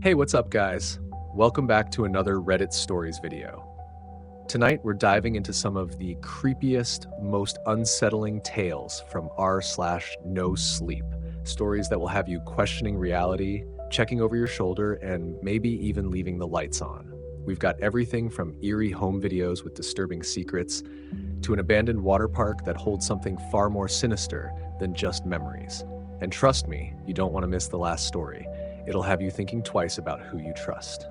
Hey, what's up, guys? Welcome back to another Reddit Stories video. Tonight, we're diving into some of the creepiest, most unsettling tales from r/NoSleep. Stories that will have you questioning reality, checking over your shoulder, and maybe even leaving the lights on. We've got everything from eerie home videos with disturbing secrets to an abandoned water park that holds something far more sinister than just memories. And trust me, you don't want to miss the last story. It'll have you thinking twice about who you trust.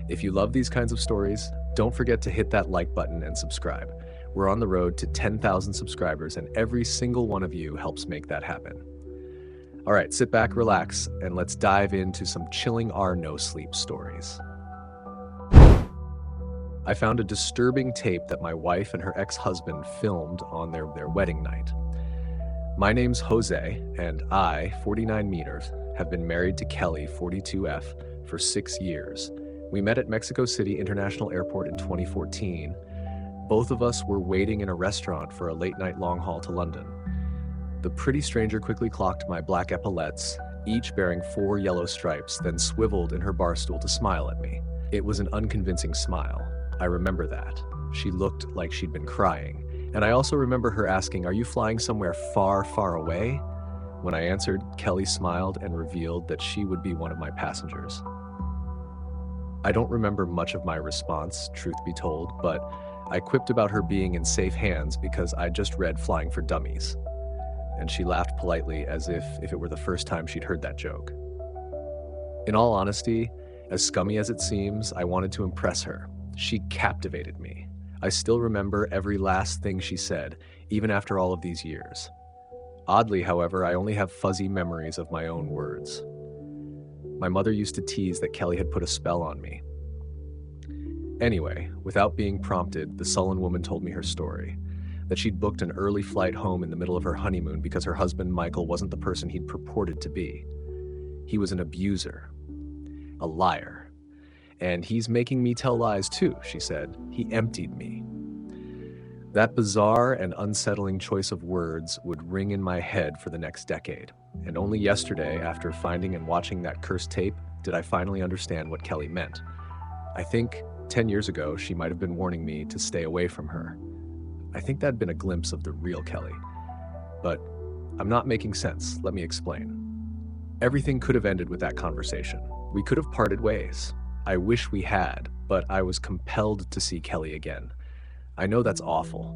If you love these kinds of stories, don't forget to hit that like button and subscribe. We're on the road to 10,000 subscribers, and every single one of you helps make that happen. All right, sit back, relax, and let's dive into some chilling r/NoSleep stories. I found a disturbing tape that my wife and her ex-husband filmed on their wedding night. My name's Jose, and I, 49 meters, have been married to Kelly, 42F, for 6 years. We met at Mexico City International Airport in 2014. Both of us were waiting in a restaurant for a late-night long haul to London. The pretty stranger quickly clocked my black epaulettes, each bearing 4 yellow stripes, then swiveled in her bar stool to smile at me. It was an unconvincing smile. I remember that. She looked like she'd been crying. And I also remember her asking, "Are you flying somewhere far, far away?" When I answered, Kelly smiled and revealed that she would be one of my passengers. I don't remember much of my response, truth be told, but I quipped about her being in safe hands because I just read Flying for Dummies. And she laughed politely as if it were the first time she'd heard that joke. In all honesty, as scummy as it seems, I wanted to impress her. She captivated me. I still remember every last thing she said, even after all of these years. Oddly, however, I only have fuzzy memories of my own words. My mother used to tease that Kelly had put a spell on me. Anyway, without being prompted, the sullen woman told me her story. That she'd booked an early flight home in the middle of her honeymoon because her husband Michael wasn't the person he'd purported to be. He was an abuser, a liar. And he's making me tell lies too, she said. He emptied me. That bizarre and unsettling choice of words would ring in my head for the next decade. And only yesterday, after finding and watching that cursed tape, did I finally understand what Kelly meant. I think 10 years ago, she might have been warning me to stay away from her. I think that'd been a glimpse of the real Kelly. But I'm not making sense. Let me explain. Everything could have ended with that conversation. We could have parted ways. I wish we had, but I was compelled to see Kelly again. I know that's awful.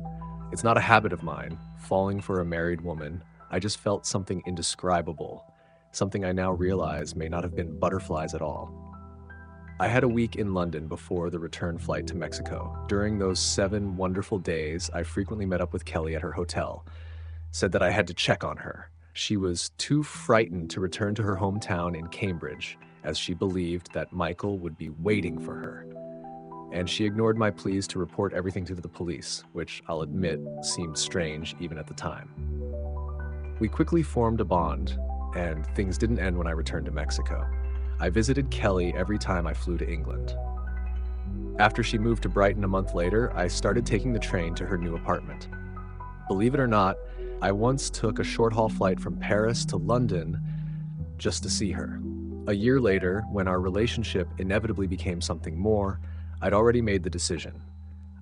It's not a habit of mine, falling for a married woman. I just felt something indescribable, something I now realize may not have been butterflies at all. I had a week in London before the return flight to Mexico. During those 7 wonderful days, I frequently met up with Kelly at her hotel, said that I had to check on her. She was too frightened to return to her hometown in Cambridge, as she believed that Michael would be waiting for her. And she ignored my pleas to report everything to the police, which I'll admit seemed strange even at the time. We quickly formed a bond, and things didn't end when I returned to Mexico. I visited Kelly every time I flew to England. After she moved to Brighton a month later, I started taking the train to her new apartment. Believe it or not, I once took a short-haul flight from Paris to London just to see her. A year later, when our relationship inevitably became something more, I'd already made the decision.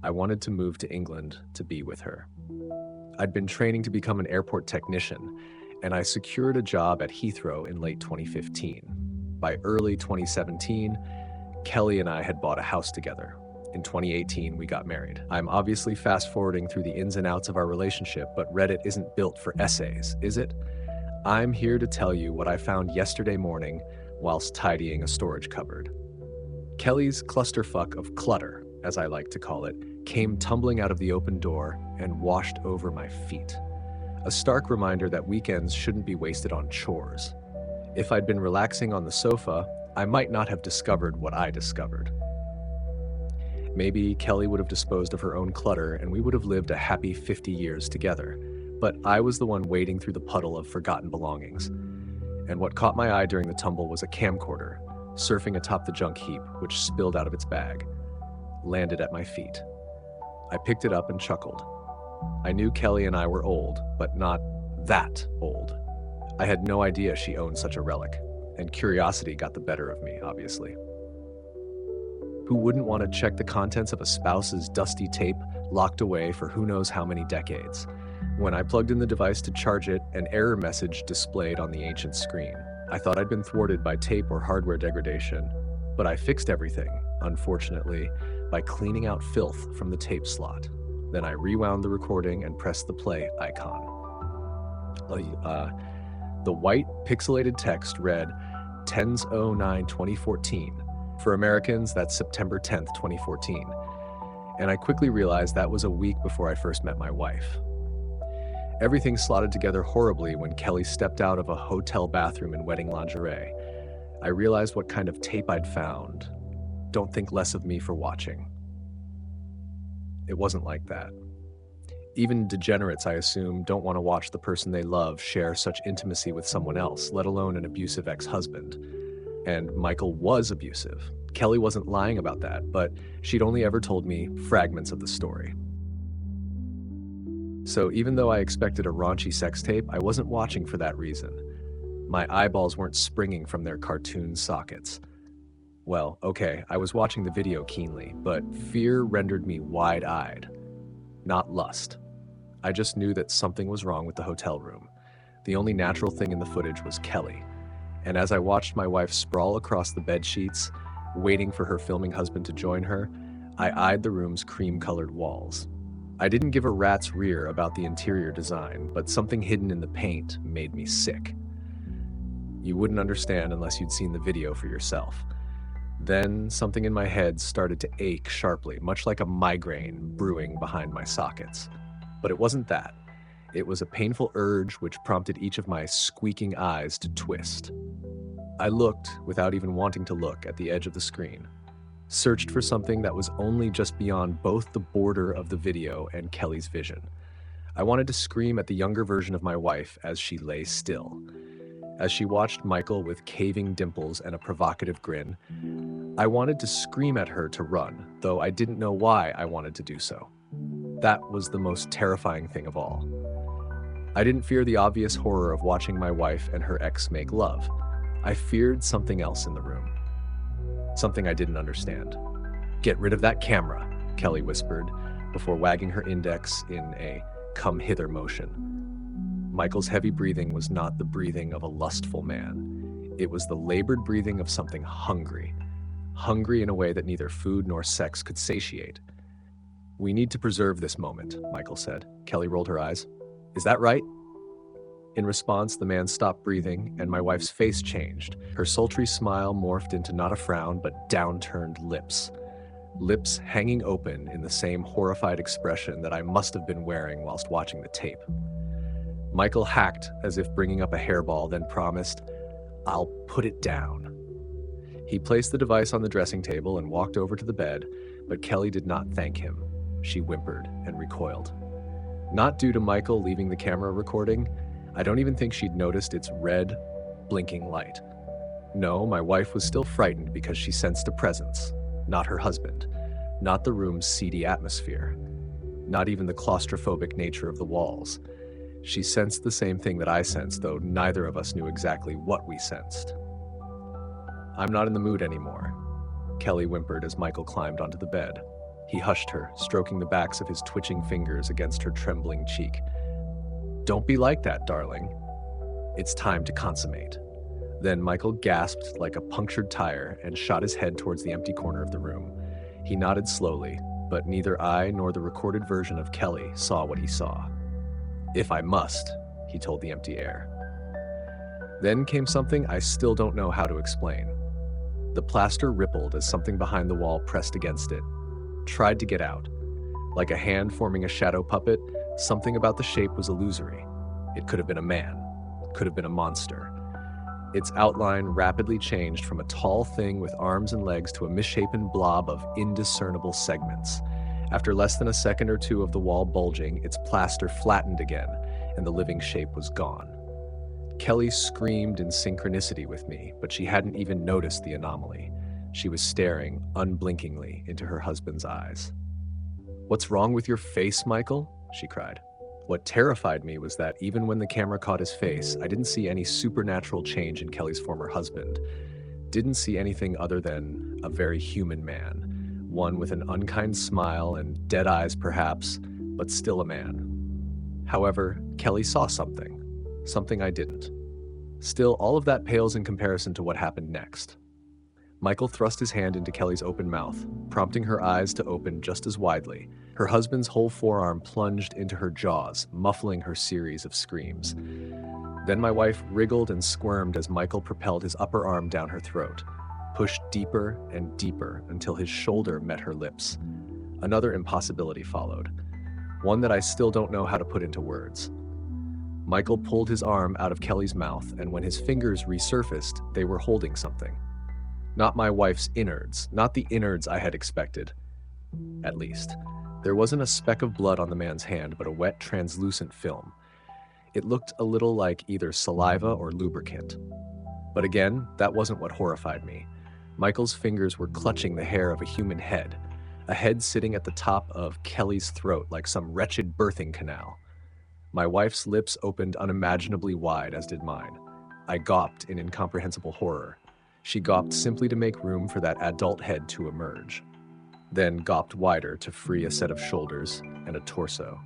I wanted to move to England to be with her. I'd been training to become an airport technician, and I secured a job at Heathrow in late 2015. By early 2017, Kelly and I had bought a house together. In 2018, we got married. I'm obviously fast-forwarding through the ins and outs of our relationship, but Reddit isn't built for essays, is it? I'm here to tell you what I found yesterday morning whilst tidying a storage cupboard. Kelly's clusterfuck of clutter, as I like to call it, came tumbling out of the open door and washed over my feet. A stark reminder that weekends shouldn't be wasted on chores. If I'd been relaxing on the sofa, I might not have discovered what I discovered. Maybe Kelly would have disposed of her own clutter and we would have lived a happy 50 years together. But I was the one wading through the puddle of forgotten belongings. And what caught my eye during the tumble was a camcorder, surfing atop the junk heap, which spilled out of its bag, landed at my feet. I picked it up and chuckled. I knew Kelly and I were old, but not that old. I had no idea she owned such a relic. and curiosity got the better of me, obviously. Who wouldn't want to check the contents of a spouse's dusty tape locked away for who knows how many decades? When I plugged in the device to charge it, an error message displayed on the ancient screen. I thought I'd been thwarted by tape or hardware degradation, but I fixed everything, unfortunately, by cleaning out filth from the tape slot. Then I rewound the recording and pressed the play icon. The white pixelated text read 10/09/2014. For Americans, that's September 10th, 2014. And I quickly realized that was a week before I first met my wife. Everything slotted together horribly when Kelly stepped out of a hotel bathroom in wedding lingerie. I realized what kind of tape I'd found. Don't think less of me for watching. It wasn't like that. Even degenerates, I assume, don't want to watch the person they love share such intimacy with someone else, let alone an abusive ex-husband. And Michael was abusive. Kelly wasn't lying about that, but she'd only ever told me fragments of the story. So even though I expected a raunchy sex tape, I wasn't watching for that reason. My eyeballs weren't springing from their cartoon sockets. Well, okay, I was watching the video keenly, but fear rendered me wide-eyed. Not lust. I just knew that something was wrong with the hotel room. The only natural thing in the footage was Kelly. And as I watched my wife sprawl across the bed sheets, waiting for her filming husband to join her, I eyed the room's cream-colored walls. I didn't give a rat's rear about the interior design, but something hidden in the paint made me sick. You wouldn't understand unless you'd seen the video for yourself. Then something in my head started to ache sharply, much like a migraine brewing behind my sockets. But it wasn't that. It was a painful urge which prompted each of my squeaking eyes to twist. I looked, without even wanting to look, at the edge of the screen. Searched for something that was only just beyond both the border of the video and Kelly's vision. I wanted to scream at the younger version of my wife as she lay still. As she watched Michael with caving dimples and a provocative grin, I wanted to scream at her to run, though I didn't know why I wanted to do so. That was the most terrifying thing of all. I didn't fear the obvious horror of watching my wife and her ex make love. I feared something else in the room. Something I didn't understand. "Get rid of that camera," Kelly whispered, before wagging her index in a come hither motion. Michael's heavy breathing was not the breathing of a lustful man. It was the labored breathing of something hungry. Hungry in a way that neither food nor sex could satiate. "We need to preserve this moment," Michael said. Kelly rolled her eyes. "Is that right?" In response, the man stopped breathing, and my wife's face changed. Her sultry smile morphed into not a frown, but downturned lips. Lips hanging open in the same horrified expression that I must have been wearing whilst watching the tape. Michael hacked as if bringing up a hairball, then promised, "I'll put it down." He placed the device on the dressing table and walked over to the bed, but Kelly did not thank him. She whimpered and recoiled. Not due to Michael leaving the camera recording. I don't even think she'd noticed its red, blinking light. No, my wife was still frightened because she sensed a presence. Not her husband. Not the room's seedy atmosphere. Not even the claustrophobic nature of the walls. She sensed the same thing that I sensed, though neither of us knew exactly what we sensed. "I'm not in the mood anymore," Kelly whimpered as Michael climbed onto the bed. He hushed her, stroking the backs of his twitching fingers against her trembling cheek. "Don't be like that, darling. It's time to consummate." Then Michael gasped like a punctured tire and shot his head towards the empty corner of the room. He nodded slowly, but neither I nor the recorded version of Kelly saw what he saw. "If I must," he told the empty air. Then came something I still don't know how to explain. The plaster rippled as something behind the wall pressed against it. Tried to get out. Like a hand forming a shadow puppet, something about the shape was illusory. It could have been a man. Could have been a monster. Its outline rapidly changed from a tall thing with arms and legs to a misshapen blob of indiscernible segments. After less than a second or two of the wall bulging, its plaster flattened again, and the living shape was gone. Kelly screamed in synchronicity with me, but she hadn't even noticed the anomaly. She was staring unblinkingly into her husband's eyes. "What's wrong with your face, Michael?" she cried. What terrified me was that even when the camera caught his face, I didn't see any supernatural change in Kelly's former husband. Didn't see anything other than a very human man, one with an unkind smile and dead eyes perhaps, but still a man. However, Kelly saw something I didn't. Still, all of that pales in comparison to what happened next. Michael thrust his hand into Kelly's open mouth, prompting her eyes to open just as widely. Her husband's whole forearm plunged into her jaws, muffling her series of screams. Then my wife wriggled and squirmed as Michael propelled his upper arm down her throat, pushed deeper and deeper until his shoulder met her lips. Another impossibility followed, one that I still don't know how to put into words. Michael pulled his arm out of Kelly's mouth, and when his fingers resurfaced, they were holding something. Not my wife's innards, not the innards I had expected. At least. There wasn't a speck of blood on the man's hand, but a wet, translucent film. It looked a little like either saliva or lubricant. But again, that wasn't what horrified me. Michael's fingers were clutching the hair of a human head, a head sitting at the top of Kelly's throat like some wretched birthing canal. My wife's lips opened unimaginably wide, as did mine. I gawped in incomprehensible horror. She gawped simply to make room for that adult head to emerge, then gawped wider to free a set of shoulders and a torso.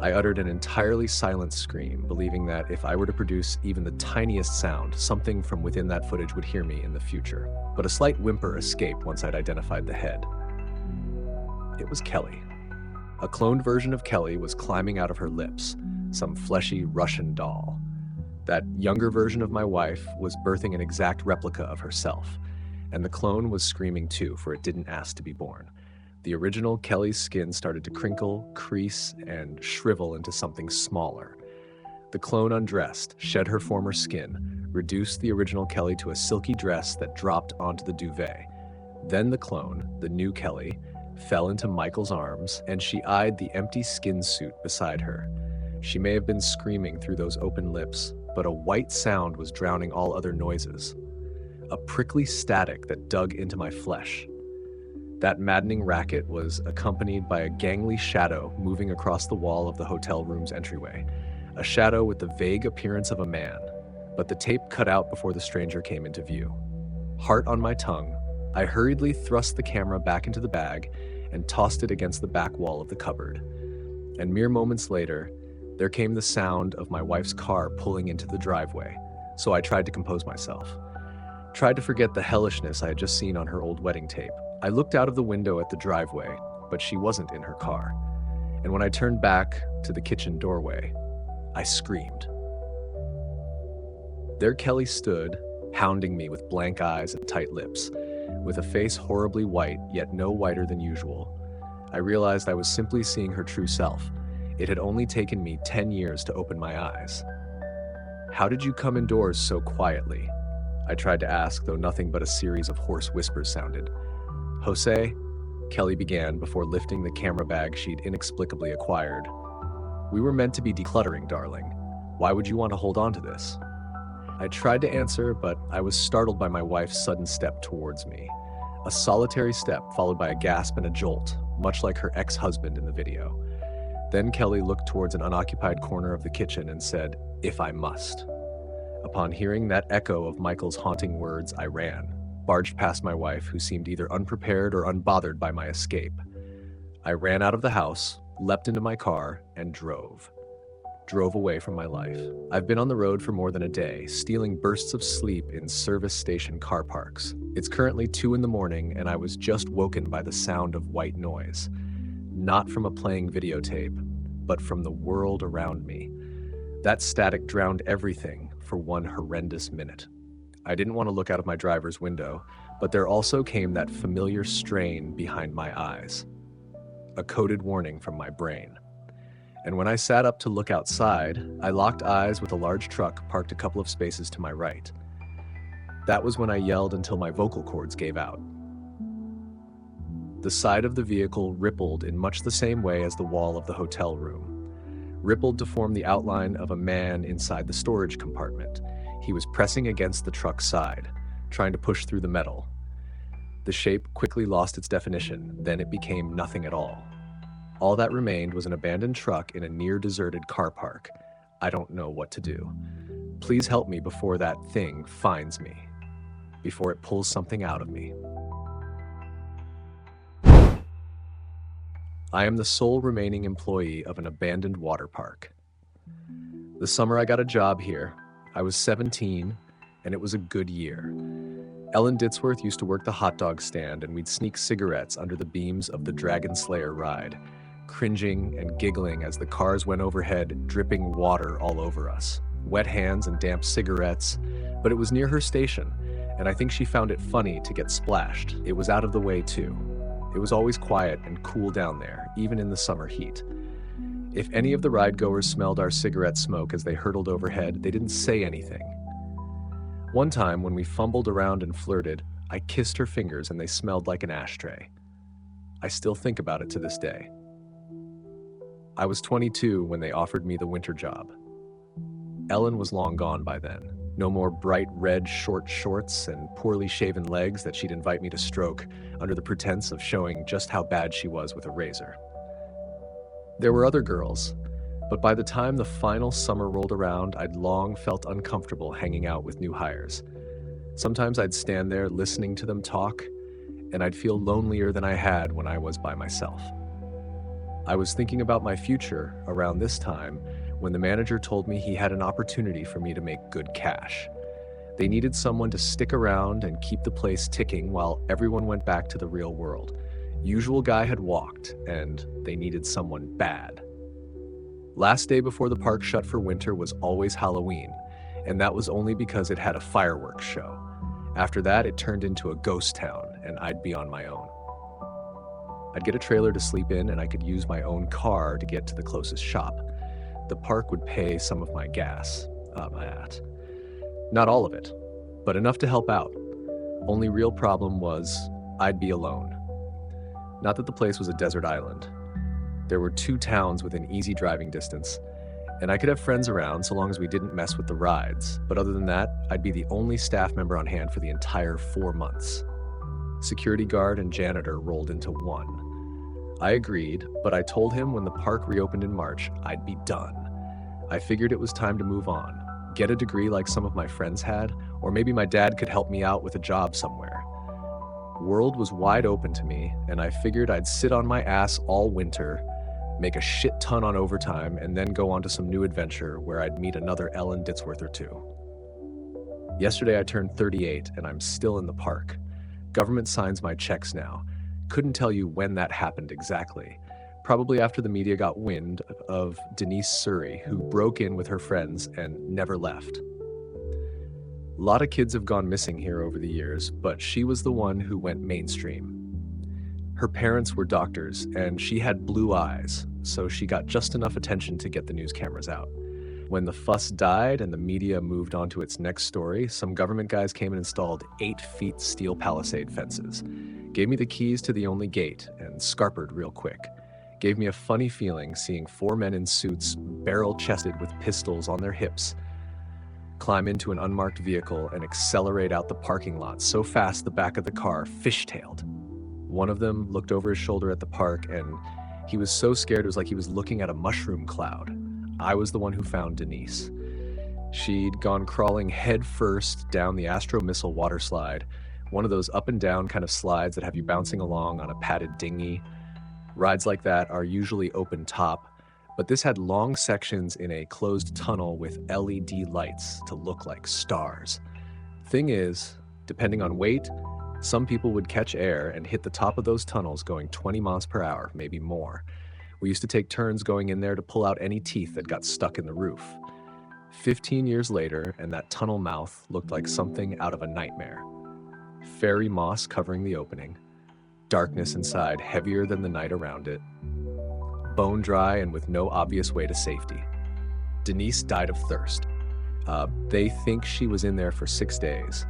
I uttered an entirely silent scream, believing that if I were to produce even the tiniest sound, something from within that footage would hear me in the future. But a slight whimper escaped once I'd identified the head. It was Kelly. A cloned version of Kelly was climbing out of her lips, some fleshy Russian doll. That younger version of my wife was birthing an exact replica of herself, and the clone was screaming too, for it didn't ask to be born. The original Kelly's skin started to crinkle, crease, and shrivel into something smaller. The clone undressed, shed her former skin, reduced the original Kelly to a silky dress that dropped onto the duvet. Then the clone, the new Kelly, fell into Michael's arms, and she eyed the empty skin suit beside her. She may have been screaming through those open lips, but a white sound was drowning all other noises. A prickly static that dug into my flesh. That maddening racket was accompanied by a gangly shadow moving across the wall of the hotel room's entryway. A shadow with the vague appearance of a man, but the tape cut out before the stranger came into view. Heart on my tongue, I hurriedly thrust the camera back into the bag and tossed it against the back wall of the cupboard. And mere moments later, there came the sound of my wife's car pulling into the driveway, so I tried to compose myself. Tried to forget the hellishness I had just seen on her old wedding tape. I looked out of the window at the driveway, but she wasn't in her car. And when I turned back to the kitchen doorway, I screamed. There Kelly stood, hounding me with blank eyes and tight lips, with a face horribly white, yet no whiter than usual. I realized I was simply seeing her true self. It had only taken me 10 years to open my eyes. "How did you come indoors so quietly?" I tried to ask, though nothing but a series of hoarse whispers sounded. "Jose," Kelly began before lifting the camera bag she'd inexplicably acquired. "We were meant to be decluttering, darling. Why would you want to hold on to this?" I tried to answer, but I was startled by my wife's sudden step towards me. A solitary step followed by a gasp and a jolt, much like her ex-husband in the video. Then Kelly looked towards an unoccupied corner of the kitchen and said, "If I must." Upon hearing that echo of Michael's haunting words, I ran, barged past my wife, who seemed either unprepared or unbothered by my escape. I ran out of the house, leapt into my car, and drove away from my life. I've been on the road for more than a day, stealing bursts of sleep in service station car parks. It's currently 2 a.m, and I was just woken by the sound of white noise. Not from a playing videotape, but from the world around me. That static drowned everything for one horrendous minute. I didn't want to look out of my driver's window, but there also came that familiar strain behind my eyes. A coded warning from my brain. And when I sat up to look outside, I locked eyes with a large truck parked a couple of spaces to my right. That was when I yelled until my vocal cords gave out. The side of the vehicle rippled in much the same way as the wall of the hotel room. Rippled to form the outline of a man inside the storage compartment. He was pressing against the truck's side, trying to push through the metal. The shape quickly lost its definition, then it became nothing at all. All that remained was an abandoned truck in a near-deserted car park. I don't know what to do. Please help me before that thing finds me, before it pulls something out of me. I am the sole remaining employee of an abandoned water park. The summer I got a job here, I was 17, and it was a good year. Ellen Ditzworth used to work the hot dog stand, and we'd sneak cigarettes under the beams of the Dragon Slayer ride, cringing and giggling as the cars went overhead, dripping water all over us. Wet hands and damp cigarettes, but it was near her station, and I think she found it funny to get splashed. It was out of the way, too. It was always quiet and cool down there, even in the summer heat. If any of the ride-goers smelled our cigarette smoke as they hurtled overhead, they didn't say anything. One time, when we fumbled around and flirted, I kissed her fingers and they smelled like an ashtray. I still think about it to this day. I was 22 when they offered me the winter job. Ellen was long gone by then. No more bright red short shorts and poorly shaven legs that she'd invite me to stroke under the pretense of showing just how bad she was with a razor. There were other girls, but by the time the final summer rolled around, I'd long felt uncomfortable hanging out with new hires. Sometimes I'd stand there listening to them talk, and I'd feel lonelier than I had when I was by myself. I was thinking about my future around this time when the manager told me he had an opportunity for me to make good cash. They needed someone to stick around and keep the place ticking while everyone went back to the real world. Usual guy had walked, and they needed someone bad. Last day before the park shut for winter was always Halloween, and that was only because it had a fireworks show. After that, it turned into a ghost town, and I'd be on my own. I'd get a trailer to sleep in, and I could use my own car to get to the closest shop. The park would pay some of my gas. Not all of it, but enough to help out. Only real problem was I'd be alone. Not that the place was a desert island. There were 2 towns within easy driving distance, and I could have friends around so long as we didn't mess with the rides. But other than that, I'd be the only staff member on hand for the entire 4 months. Security guard and janitor rolled into one. I agreed, but I told him when the park reopened in March, I'd be done. I figured it was time to move on, get a degree like some of my friends had, or maybe my dad could help me out with a job somewhere. World was wide open to me, and I figured I'd sit on my ass all winter, make a shit ton on overtime, and then go on to some new adventure where I'd meet another Ellen Ditzworth or 2. Yesterday I turned 38, and I'm still in the park. Government signs my checks now. Couldn't tell you when that happened exactly. Probably after the media got wind of Denise Surrey, who broke in with her friends and never left. A lot of kids have gone missing here over the years, but she was the one who went mainstream. Her parents were doctors, and she had blue eyes, so she got just enough attention to get the news cameras out. When the fuss died and the media moved on to its next story, some government guys came and installed 8-feet steel palisade fences. Gave me the keys to the only gate and scarpered real quick. Gave me a funny feeling seeing 4 men in suits, barrel-chested with pistols on their hips, climb into an unmarked vehicle and accelerate out the parking lot so fast the back of the car fishtailed. One of them looked over his shoulder at the park, and he was so scared it was like he was looking at a mushroom cloud. I was the one who found Denise. She'd gone crawling head first down the Astro Missile water slide, one of those up and down kind of slides that have you bouncing along on a padded dinghy. Rides like that are usually open top, but this had long sections in a closed tunnel with LED lights to look like stars. Thing is, depending on weight, some people would catch air and hit the top of those tunnels going 20 miles per hour, maybe more. We used to take turns going in there to pull out any teeth that got stuck in the roof. 15 years later, and that tunnel mouth looked like something out of a nightmare. Fairy moss covering the opening, darkness inside heavier than the night around it, bone dry and with no obvious way to safety. Denise died of thirst. They think she was in there for 6 days,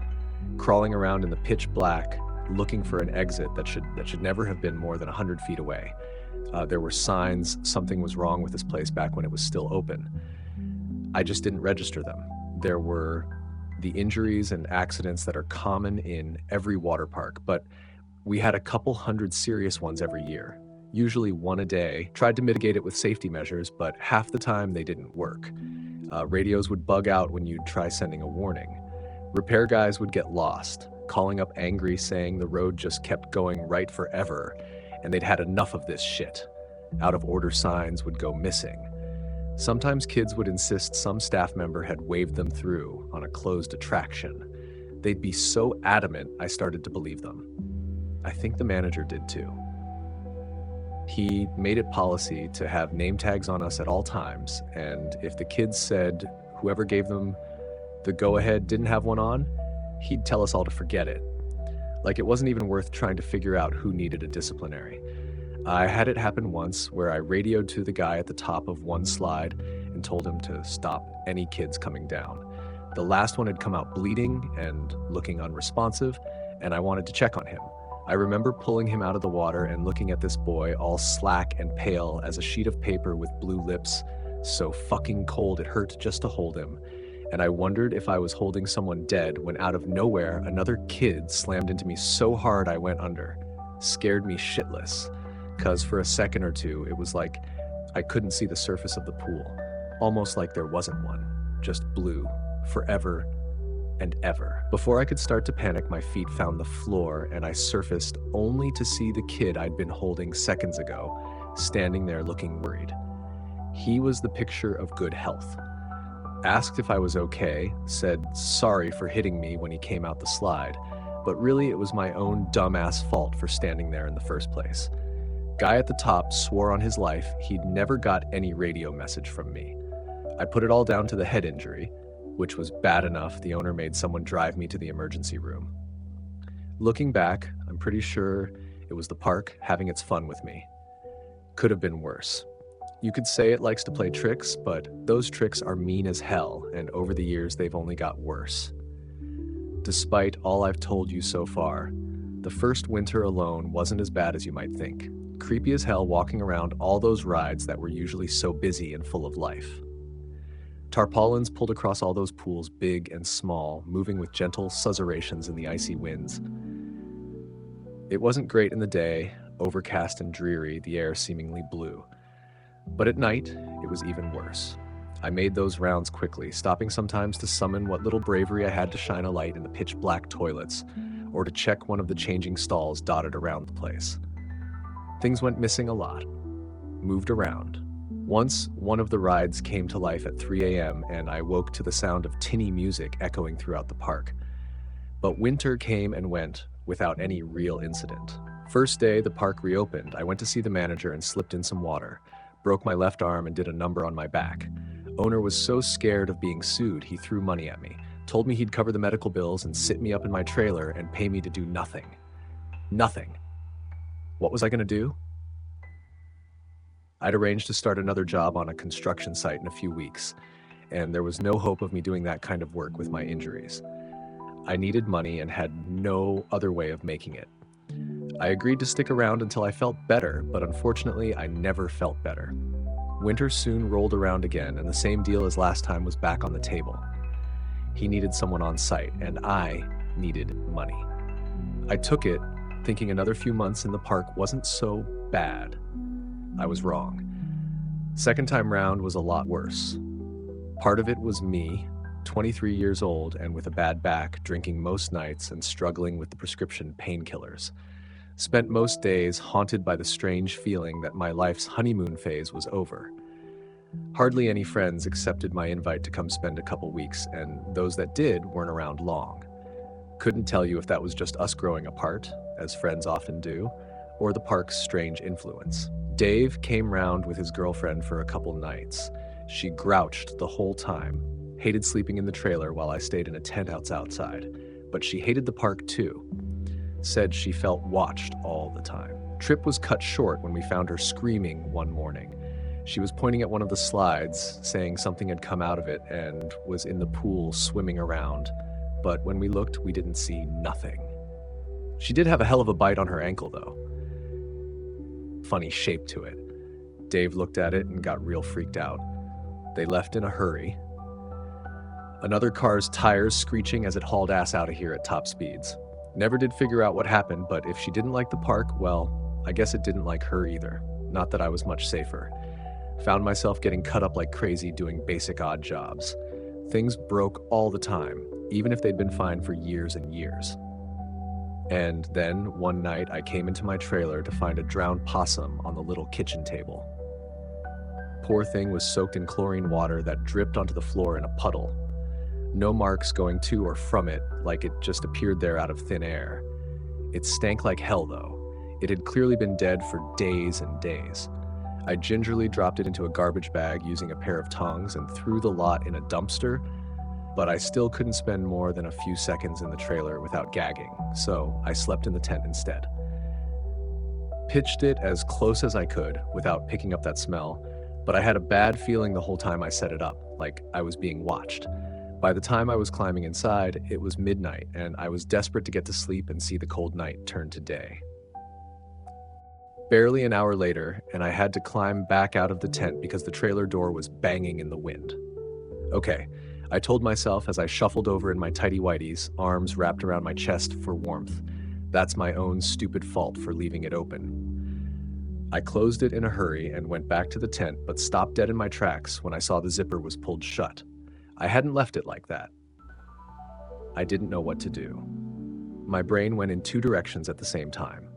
crawling around in the pitch black, looking for an exit that should never have been more than 100 feet away. There were signs something was wrong with this place back when it was still open. I just didn't register them. There were the injuries and accidents that are common in every water park, but we had a couple hundred serious ones every year. usually one a day. Tried to mitigate it with safety measures, but half the time they didn't work. Radios would bug out when you'd try sending a warning. Repair guys would get lost, calling up angry saying the road just kept going right forever, and they'd had enough of this shit. Out of order signs would go missing. Sometimes kids would insist some staff member had waved them through on a closed attraction. They'd be so adamant I started to believe them. I think the manager did too. He made it policy to have name tags on us at all times, and if the kids said whoever gave them the go-ahead didn't have one on, he'd tell us all to forget it. Like it wasn't even worth trying to figure out who needed a disciplinary. I had it happen once where I radioed to the guy at the top of one slide and told him to stop any kids coming down. The last one had come out bleeding and looking unresponsive, and I wanted to check on him. I remember pulling him out of the water and looking at this boy all slack and pale as a sheet of paper with blue lips, so fucking cold it hurt just to hold him. And I wondered if I was holding someone dead when out of nowhere another kid slammed into me so hard I went under. Scared me shitless, 'cause for a second or two it was like I couldn't see the surface of the pool, almost like there wasn't one, just blue, forever and ever. Before I could start to panic, my feet found the floor and I surfaced only to see the kid I'd been holding seconds ago, standing there looking worried. He was the picture of good health. Asked if I was okay, said sorry for hitting me when he came out the slide, but really it was my own dumbass fault for standing there in the first place. Guy at the top swore on his life he'd never got any radio message from me. I put it all down to the head injury, which was bad enough the owner made someone drive me to the emergency room. Looking back, I'm pretty sure it was the park having its fun with me. Could have been worse. You could say it likes to play tricks, but those tricks are mean as hell, and over the years they've only got worse. Despite all I've told you so far, the first winter alone wasn't as bad as you might think. Creepy as hell walking around all those rides that were usually so busy and full of life. Tarpaulins pulled across all those pools, big and small, moving with gentle susurrations in the icy winds. It wasn't great in the day, overcast and dreary, the air seemingly blue. But at night, it was even worse. I made those rounds quickly, stopping sometimes to summon what little bravery I had to shine a light in the pitch-black toilets, or to check one of the changing stalls dotted around the place. Things went missing a lot, moved around. Once, one of the rides came to life at 3 a.m. and I woke to the sound of tinny music echoing throughout the park. But winter came and went without any real incident. First day the park reopened, I went to see the manager and slipped in some water, broke my left arm and did a number on my back. Owner was so scared of being sued, he threw money at me, told me he'd cover the medical bills and sit me up in my trailer and pay me to do nothing. Nothing. What was I going to do? I'd arranged to start another job on a construction site in a few weeks, and there was no hope of me doing that kind of work with my injuries. I needed money and had no other way of making it. I agreed to stick around until I felt better, but unfortunately I never felt better. Winter soon rolled around again, and the same deal as last time was back on the table. He needed someone on site, and I needed money. I took it, thinking another few months in the park wasn't so bad. I was wrong. Second time round was a lot worse. Part of it was me, 23 years old and with a bad back, drinking most nights and struggling with the prescription painkillers. Spent most days haunted by the strange feeling that my life's honeymoon phase was over. Hardly any friends accepted my invite to come spend a couple weeks, and those that did weren't around long. Couldn't tell you if that was just us growing apart, as friends often do, or the park's strange influence. Dave came round with his girlfriend for a couple nights. She grouched the whole time, hated sleeping in the trailer while I stayed in a tent outside, but she hated the park too. Said she felt watched all the time. Trip was cut short when we found her screaming one morning. She was pointing at one of the slides, saying something had come out of it and was in the pool swimming around, but when we looked, we didn't see nothing. She did have a hell of a bite on her ankle though. Funny shape to it. Dave looked at it and got real freaked out. They left in a hurry. Another car's tires screeching as it hauled ass out of here at top speeds. Never did figure out what happened, but if she didn't like the park, well, I guess it didn't like her either. Not that I was much safer. Found myself getting cut up like crazy doing basic odd jobs. Things broke all the time, even if they'd been fine for years and years. And then, one night, I came into my trailer to find a drowned possum on the little kitchen table. Poor thing was soaked in chlorine water that dripped onto the floor in a puddle. No marks going to or from it, like it just appeared there out of thin air. It stank like hell, though. It had clearly been dead for days and days. I gingerly dropped it into a garbage bag using a pair of tongs and threw the lot in a dumpster, but I still couldn't spend more than a few seconds in the trailer without gagging, so I slept in the tent instead. Pitched it as close as I could without picking up that smell, but I had a bad feeling the whole time I set it up, like I was being watched. By the time I was climbing inside, it was midnight, and I was desperate to get to sleep and see the cold night turn to day. Barely an hour later, and I had to climb back out of the tent because the trailer door was banging in the wind. Okay, I told myself as I shuffled over in my tighty-whities, arms wrapped around my chest for warmth. That's my own stupid fault for leaving it open. I closed it in a hurry and went back to the tent, but stopped dead in my tracks when I saw the zipper was pulled shut. I hadn't left it like that. I didn't know what to do. My brain went in two directions at the same time.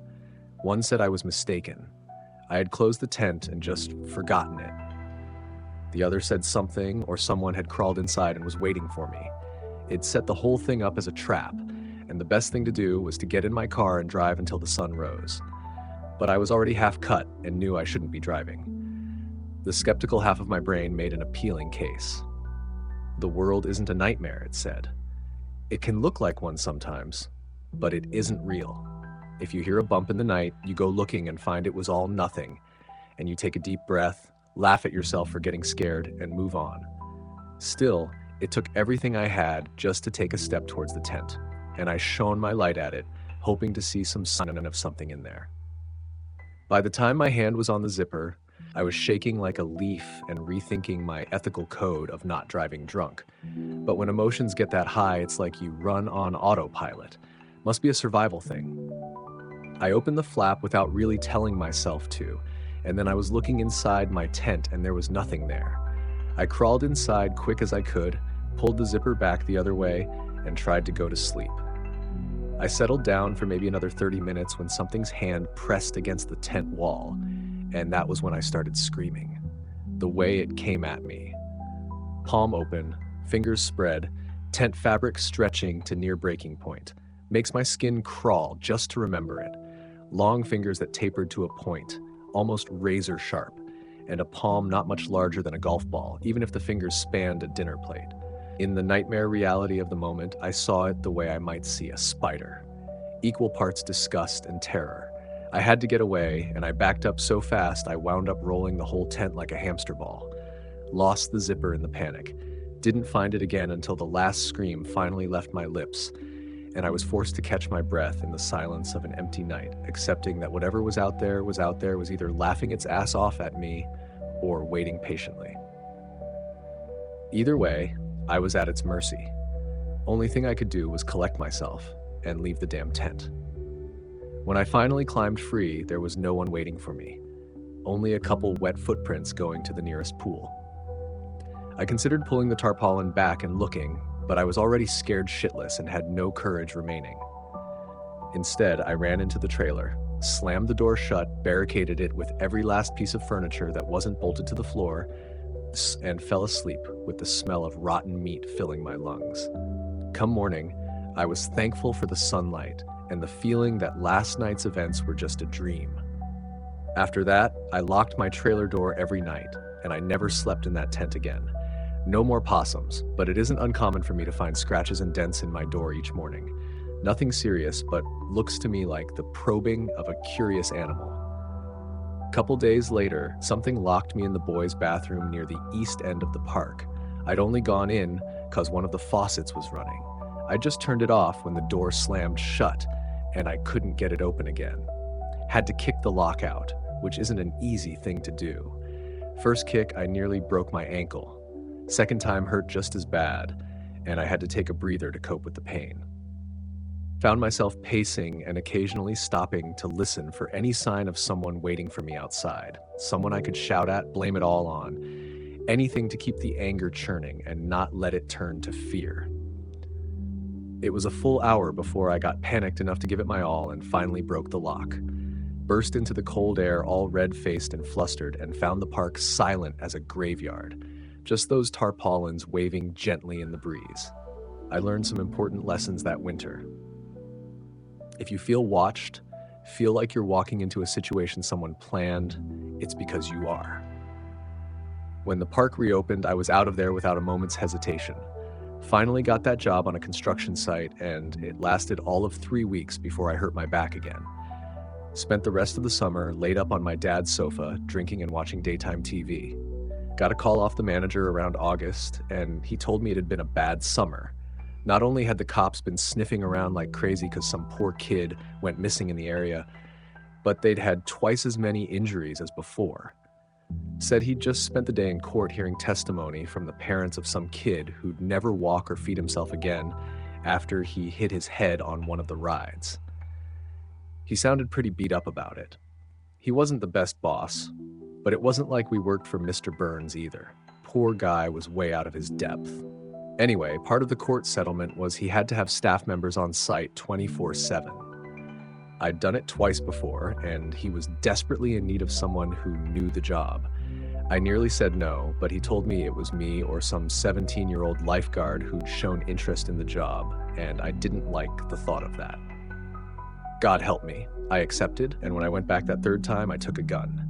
One said I was mistaken. I had closed the tent and just forgotten it. The other said something or someone had crawled inside and was waiting for me. It set the whole thing up as a trap, and the best thing to do was to get in my car and drive until the sun rose. But I was already half cut and knew I shouldn't be driving. The skeptical half of my brain made an appealing case. The world isn't a nightmare, it said. It can look like one sometimes, but it isn't real. If you hear a bump in the night, you go looking and find it was all nothing, and you take a deep breath, laugh at yourself for getting scared, and move on. Still, it took everything I had just to take a step towards the tent, and I shone my light at it, hoping to see some sign of something in there. By the time my hand was on the zipper, I was shaking like a leaf and rethinking my ethical code of not driving drunk. But when emotions get that high, it's like you run on autopilot. Must be a survival thing. I opened the flap without really telling myself to, and then I was looking inside my tent and there was nothing there. I crawled inside quick as I could, pulled the zipper back the other way, and tried to go to sleep. I settled down for maybe another 30 minutes when something's hand pressed against the tent wall, and that was when I started screaming. The way it came at me. Palm open, fingers spread, tent fabric stretching to near breaking point. Makes my skin crawl just to remember it. Long fingers that tapered to a point, almost razor sharp, and a palm not much larger than a golf ball, even if the fingers spanned a dinner plate. In the nightmare reality of the moment, I saw it the way I might see a spider. Equal parts disgust and terror. I had to get away, and I backed up so fast I wound up rolling the whole tent like a hamster ball. Lost the zipper in the panic. Didn't find it again until the last scream finally left my lips, and I was forced to catch my breath in the silence of an empty night, accepting that whatever was out there was either laughing its ass off at me or waiting patiently. Either way, I was at its mercy. Only thing I could do was collect myself and leave the damn tent. When I finally climbed free, there was no one waiting for me. Only a couple wet footprints going to the nearest pool. I considered pulling the tarpaulin back and looking, but I was already scared shitless and had no courage remaining. Instead, I ran into the trailer, slammed the door shut, barricaded it with every last piece of furniture that wasn't bolted to the floor, and fell asleep with the smell of rotten meat filling my lungs. Come morning, I was thankful for the sunlight and the feeling that last night's events were just a dream. After that, I locked my trailer door every night, and I never slept in that tent again. No more possums, but it isn't uncommon for me to find scratches and dents in my door each morning. Nothing serious, but looks to me like the probing of a curious animal. Couple days later, something locked me in the boys' bathroom near the east end of the park. I'd only gone in because one of the faucets was running. I just turned it off when the door slammed shut, and I couldn't get it open again. Had to kick the lock out, which isn't an easy thing to do. First kick, I nearly broke my ankle. Second time hurt just as bad, and I had to take a breather to cope with the pain. Found myself pacing and occasionally stopping to listen for any sign of someone waiting for me outside. Someone I could shout at, blame it all on. Anything to keep the anger churning and not let it turn to fear. It was a full hour before I got panicked enough to give it my all and finally broke the lock. Burst into the cold air all red-faced and flustered and found the park silent as a graveyard. Just those tarpaulins waving gently in the breeze. I learned some important lessons that winter. If you feel watched, feel like you're walking into a situation someone planned, it's because you are. When the park reopened, I was out of there without a moment's hesitation. Finally got that job on a construction site, and it lasted all of 3 weeks before I hurt my back again. Spent the rest of the summer laid up on my dad's sofa, drinking and watching daytime TV. Got a call off the manager around August, and he told me it had been a bad summer. Not only had the cops been sniffing around like crazy because some poor kid went missing in the area, but they'd had twice as many injuries as before. Said he'd just spent the day in court hearing testimony from the parents of some kid who'd never walk or feed himself again after he hit his head on one of the rides. He sounded pretty beat up about it. He wasn't the best boss, but it wasn't like we worked for Mr. Burns either. Poor guy was way out of his depth. Anyway, part of the court settlement was he had to have staff members on site 24/7. I'd done it twice before, and he was desperately in need of someone who knew the job. I nearly said no, but he told me it was me or some 17-year-old lifeguard who'd shown interest in the job, and I didn't like the thought of that. God help me. I accepted, and when I went back that third time, I took a gun.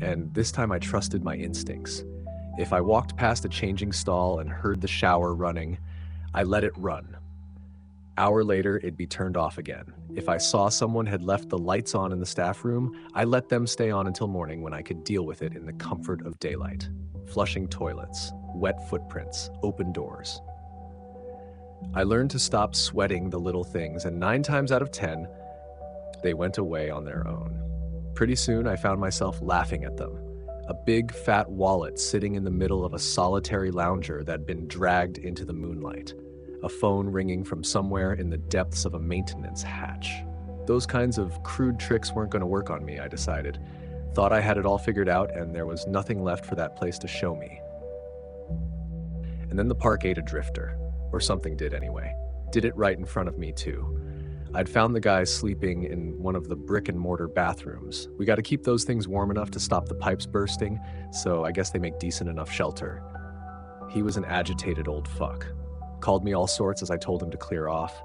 And this time I trusted my instincts. If I walked past a changing stall and heard the shower running, I let it run. Hour later, it'd be turned off again. If I saw someone had left the lights on in the staff room, I let them stay on until morning when I could deal with it in the comfort of daylight. Flushing toilets, wet footprints, open doors. I learned to stop sweating the little things, and 9 times out of 10, they went away on their own. Pretty soon, I found myself laughing at them. A big, fat wallet sitting in the middle of a solitary lounger that'd been dragged into the moonlight. A phone ringing from somewhere in the depths of a maintenance hatch. Those kinds of crude tricks weren't going to work on me, I decided. Thought I had it all figured out, and there was nothing left for that place to show me. And then the park ate a drifter. Or something did anyway. Did it right in front of me, too. I'd found the guy sleeping in one of the brick-and-mortar bathrooms. We got to keep those things warm enough to stop the pipes bursting, so I guess they make decent enough shelter. He was an agitated old fuck. Called me all sorts as I told him to clear off.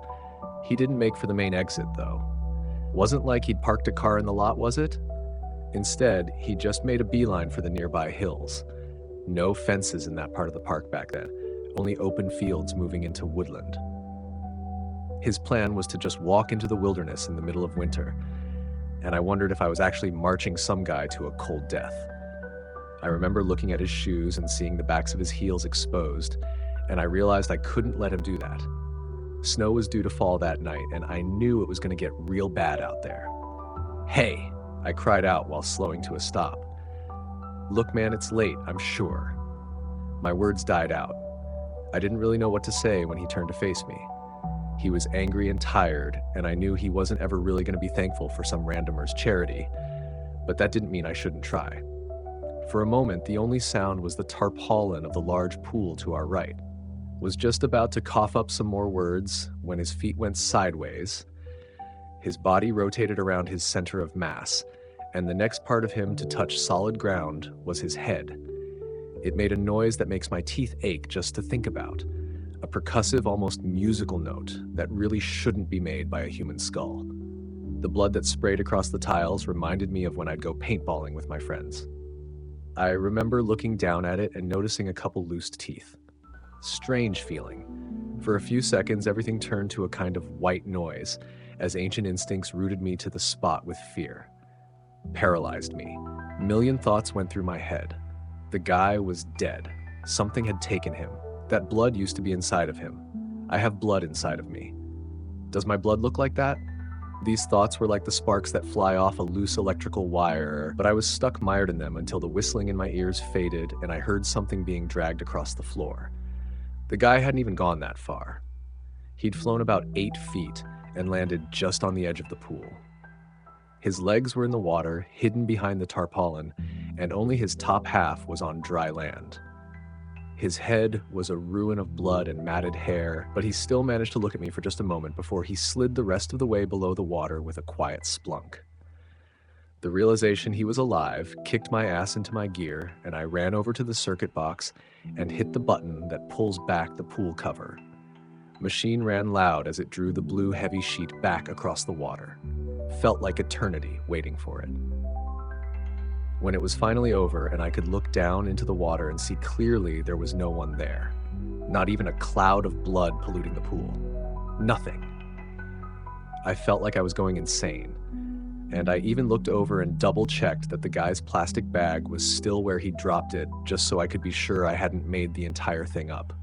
He didn't make for the main exit, though. Wasn't like he'd parked a car in the lot, was it? Instead, he just made a beeline for the nearby hills. No fences in that part of the park back then, only open fields moving into woodland. His plan was to just walk into the wilderness in the middle of winter, and I wondered if I was actually marching some guy to a cold death. I remember looking at his shoes and seeing the backs of his heels exposed, and I realized I couldn't let him do that. Snow was due to fall that night, and I knew it was going to get real bad out there. "Hey!" I cried out while slowing to a stop. "Look, man, it's late, I'm sure." My words died out. I didn't really know what to say when he turned to face me. He was angry and tired, and I knew he wasn't ever really going to be thankful for some randomer's charity, but that didn't mean I shouldn't try. For a moment, the only sound was the tarpaulin of the large pool to our right. Was just about to cough up some more words when his feet went sideways. His body rotated around his center of mass, and the next part of him to touch solid ground was his head. It made a noise that makes my teeth ache just to think about. A percussive, almost musical note that really shouldn't be made by a human skull. The blood that sprayed across the tiles reminded me of when I'd go paintballing with my friends. I remember looking down at it and noticing a couple loose teeth. Strange feeling. For a few seconds, everything turned to a kind of white noise, as ancient instincts rooted me to the spot with fear. Paralyzed me. A million thoughts went through my head. The guy was dead. Something had taken him. That blood used to be inside of him. I have blood inside of me. Does my blood look like that? These thoughts were like the sparks that fly off a loose electrical wire, but I was stuck mired in them until the whistling in my ears faded and I heard something being dragged across the floor. The guy hadn't even gone that far. He'd flown about 8 feet, and landed just on the edge of the pool. His legs were in the water, hidden behind the tarpaulin, and only his top half was on dry land. His head was a ruin of blood and matted hair, but he still managed to look at me for just a moment before he slid the rest of the way below the water with a quiet splunk. The realization he was alive kicked my ass into my gear, and I ran over to the circuit box and hit the button that pulls back the pool cover. Machine ran loud as it drew the blue heavy sheet back across the water. Felt like eternity waiting for it. When it was finally over and I could look down into the water and see clearly there was no one there. Not even a cloud of blood polluting the pool. Nothing. I felt like I was going insane. And I even looked over and double-checked that the guy's plastic bag was still where he dropped it, just so I could be sure I hadn't made the entire thing up.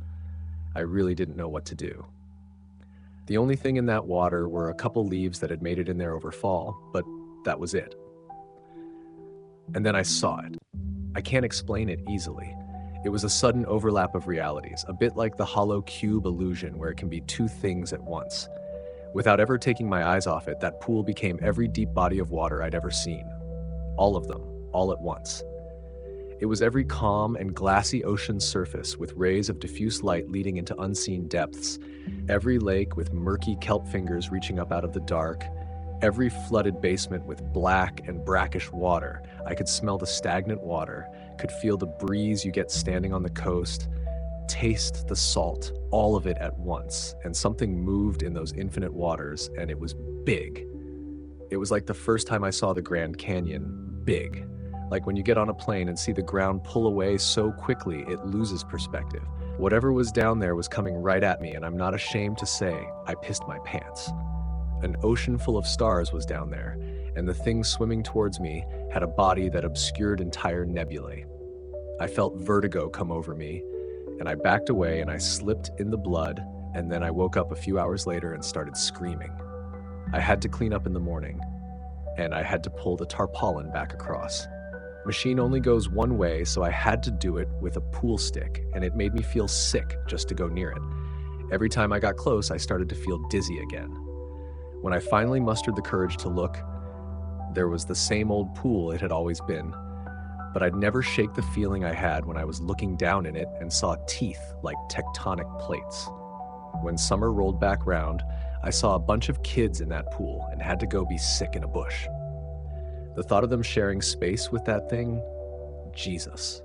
I really didn't know what to do. The only thing in that water were a couple leaves that had made it in there over fall, but that was it. And then I saw it. I can't explain it easily. It was a sudden overlap of realities, a bit like the hollow cube illusion where it can be two things at once. Without ever taking my eyes off it, that pool became every deep body of water I'd ever seen. All of them, all at once. It was every calm and glassy ocean surface with rays of diffuse light leading into unseen depths, every lake with murky kelp fingers reaching up out of the dark, every flooded basement with black and brackish water. I could smell the stagnant water, could feel the breeze you get standing on the coast, taste the salt, all of it at once, and something moved in those infinite waters, and it was big. It was like the first time I saw the Grand Canyon, big. Like when you get on a plane and see the ground pull away so quickly it loses perspective. Whatever was down there was coming right at me, and I'm not ashamed to say I pissed my pants. An ocean full of stars was down there, and the thing swimming towards me had a body that obscured entire nebulae. I felt vertigo come over me, and I backed away and I slipped in the blood, and then I woke up a few hours later and started screaming. I had to clean up in the morning, and I had to pull the tarpaulin back across. Machine only goes one way, so I had to do it with a pool stick, and it made me feel sick just to go near it. Every time I got close, I started to feel dizzy again. When I finally mustered the courage to look, there was the same old pool it had always been, but I'd never shake the feeling I had when I was looking down in it and saw teeth like tectonic plates. When summer rolled back round, I saw a bunch of kids in that pool and had to go be sick in a bush. The thought of them sharing space with that thing, Jesus.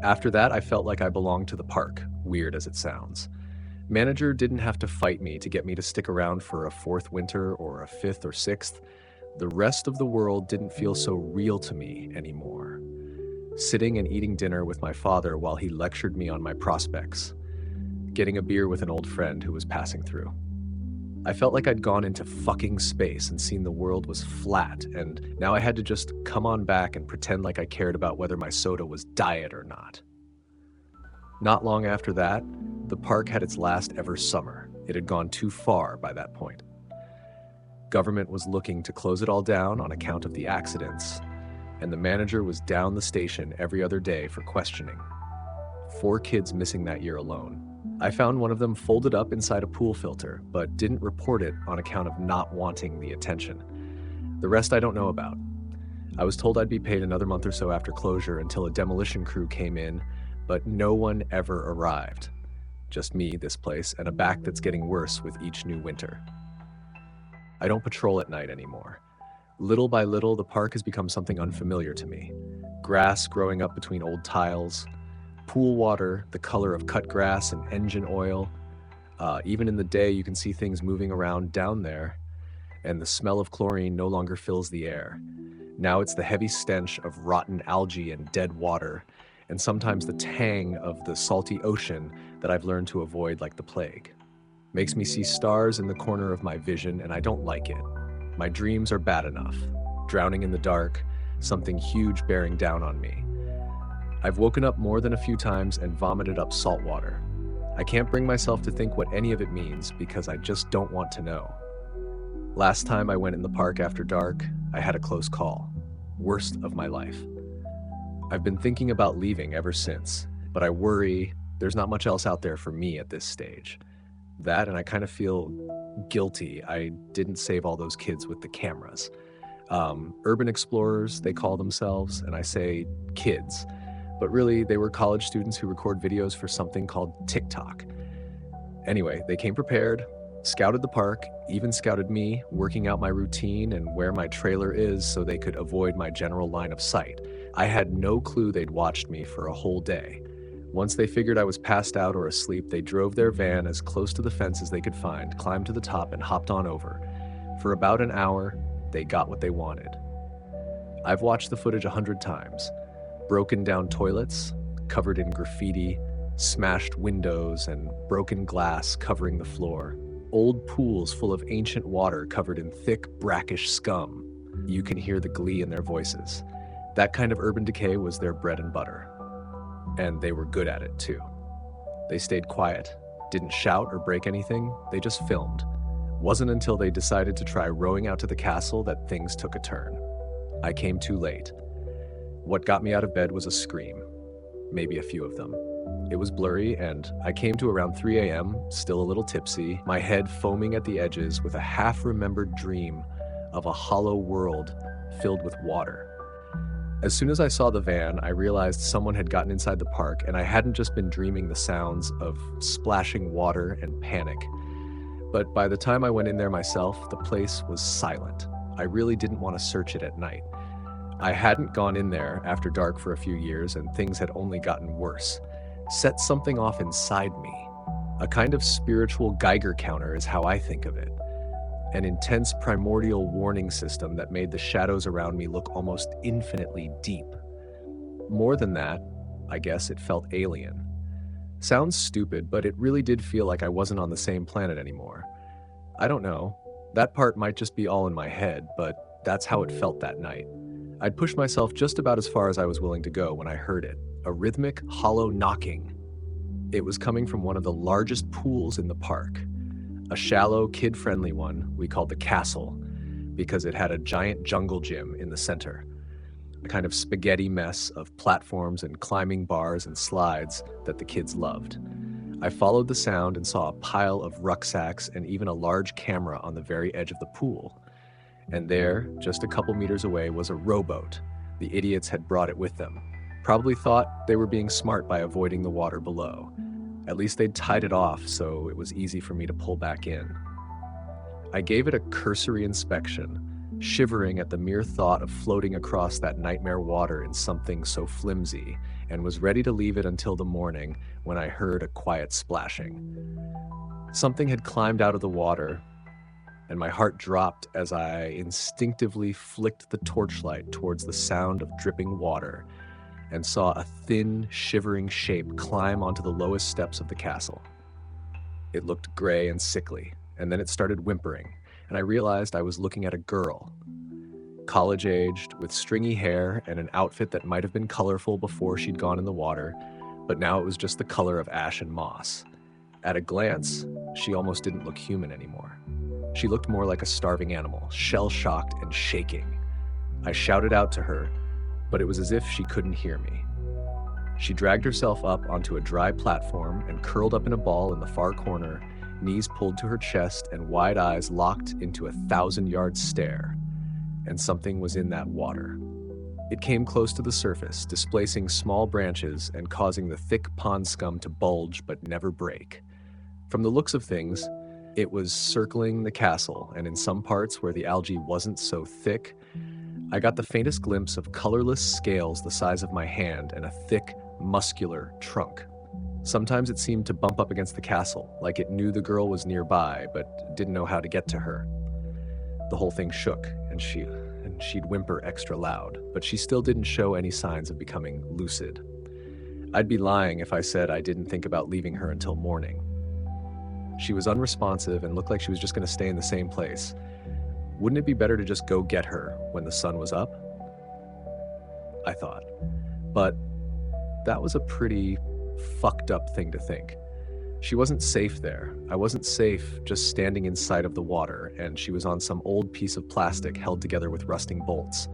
After that, I felt like I belonged to the park, weird as it sounds. Manager didn't have to fight me to get me to stick around for a fourth winter or a fifth or sixth. The rest of the world didn't feel so real to me anymore. Sitting and eating dinner with my father while he lectured me on my prospects. Getting a beer with an old friend who was passing through. I felt like I'd gone into fucking space and seen the world was flat, and now I had to just come on back and pretend like I cared about whether my soda was diet or not. Not long after that, the park had its last ever summer. It had gone too far by that point. Government was looking to close it all down on account of the accidents, and the manager was down the station every other day for questioning. 4 kids missing that year alone. I found one of them folded up inside a pool filter, but didn't report it on account of not wanting the attention. The rest I don't know about. I was told I'd be paid another month or so after closure until a demolition crew came in, but no one ever arrived. Just me, this place, and a back that's getting worse with each new winter. I don't patrol at night anymore. Little by little, the park has become something unfamiliar to me. Grass growing up between old tiles, pool water, the color of cut grass and engine oil. Even in the day, you can see things moving around down there, and the smell of chlorine no longer fills the air. Now it's the heavy stench of rotten algae and dead water, and sometimes the tang of the salty ocean that I've learned to avoid like the plague. Makes me see stars in the corner of my vision, and I don't like it. My dreams are bad enough. Drowning in the dark, something huge bearing down on me. I've woken up more than a few times and vomited up salt water. I can't bring myself to think what any of it means because I just don't want to know. Last time I went in the park after dark, I had a close call. Worst of my life. I've been thinking about leaving ever since, but I worry there's not much else out there for me at this stage. That, and I kind of feel guilty. I didn't save all those kids with the cameras. Urban explorers, they call themselves, and I say kids. But really, they were college students who record videos for something called TikTok. Anyway, they came prepared, scouted the park, even scouted me, working out my routine and where my trailer is so they could avoid my general line of sight. I had no clue they'd watched me for a whole day. Once they figured I was passed out or asleep, they drove their van as close to the fence as they could find, climbed to the top, and hopped on over. For about an hour, they got what they wanted. I've watched the footage 100 times. Broken down toilets, covered in graffiti, smashed windows, and broken glass covering the floor. Old pools full of ancient water covered in thick, brackish scum. You can hear the glee in their voices. That kind of urban decay was their bread and butter. And they were good at it, too. They stayed quiet, didn't shout or break anything, they just filmed. Wasn't until they decided to try rowing out to the castle that things took a turn. I came too late. What got me out of bed was a scream. Maybe a few of them. It was blurry, and I came to around 3 a.m., still a little tipsy, my head foaming at the edges with a half-remembered dream of a hollow world filled with water. As soon as I saw the van, I realized someone had gotten inside the park, and I hadn't just been dreaming the sounds of splashing water and panic. But by the time I went in there myself, the place was silent. I really didn't want to search it at night. I hadn't gone in there after dark for a few years, and things had only gotten worse. Set something off inside me. A kind of spiritual Geiger counter is how I think of it. An intense primordial warning system that made the shadows around me look almost infinitely deep. More than that, I guess it felt alien. Sounds stupid, but it really did feel like I wasn't on the same planet anymore. I don't know. That part might just be all in my head, but that's how it felt that night. I'd pushed myself just about as far as I was willing to go when I heard it. A rhythmic, hollow knocking. It was coming from one of the largest pools in the park. A shallow, kid-friendly one we called the castle, because it had a giant jungle gym in the center. A kind of spaghetti mess of platforms and climbing bars and slides that the kids loved. I followed the sound and saw a pile of rucksacks and even a large camera on the very edge of the pool. And there, just a couple meters away, was a rowboat. The idiots had brought it with them. Probably thought they were being smart by avoiding the water below. At least they'd tied it off, so it was easy for me to pull back in. I gave it a cursory inspection, shivering at the mere thought of floating across that nightmare water in something so flimsy, and was ready to leave it until the morning when I heard a quiet splashing. Something had climbed out of the water, and my heart dropped as I instinctively flicked the torchlight towards the sound of dripping water and saw a thin, shivering shape climb onto the lowest steps of the castle. It looked gray and sickly, and then it started whimpering, and I realized I was looking at a girl. College-aged, with stringy hair and an outfit that might have been colorful before she'd gone in the water, but now it was just the color of ash and moss. At a glance, she almost didn't look human anymore. She looked more like a starving animal, shell-shocked and shaking. I shouted out to her, but it was as if she couldn't hear me. She dragged herself up onto a dry platform and curled up in a ball in the far corner, knees pulled to her chest and wide eyes locked into a 1,000-yard stare. And something was in that water. It came close to the surface, displacing small branches and causing the thick pond scum to bulge but never break. From the looks of things, it was circling the castle, and in some parts where the algae wasn't so thick, I got the faintest glimpse of colorless scales the size of my hand and a thick, muscular trunk. Sometimes it seemed to bump up against the castle, like it knew the girl was nearby, but didn't know how to get to her. The whole thing shook, and she'd whimper extra loud, but she still didn't show any signs of becoming lucid. I'd be lying if I said I didn't think about leaving her until morning. She was unresponsive and looked like she was just going to stay in the same place. Wouldn't it be better to just go get her when the sun was up? I thought. But that was a pretty fucked up thing to think. She wasn't safe there. I wasn't safe just standing in sight of the water, and she was on some old piece of plastic held together with rusting bolts.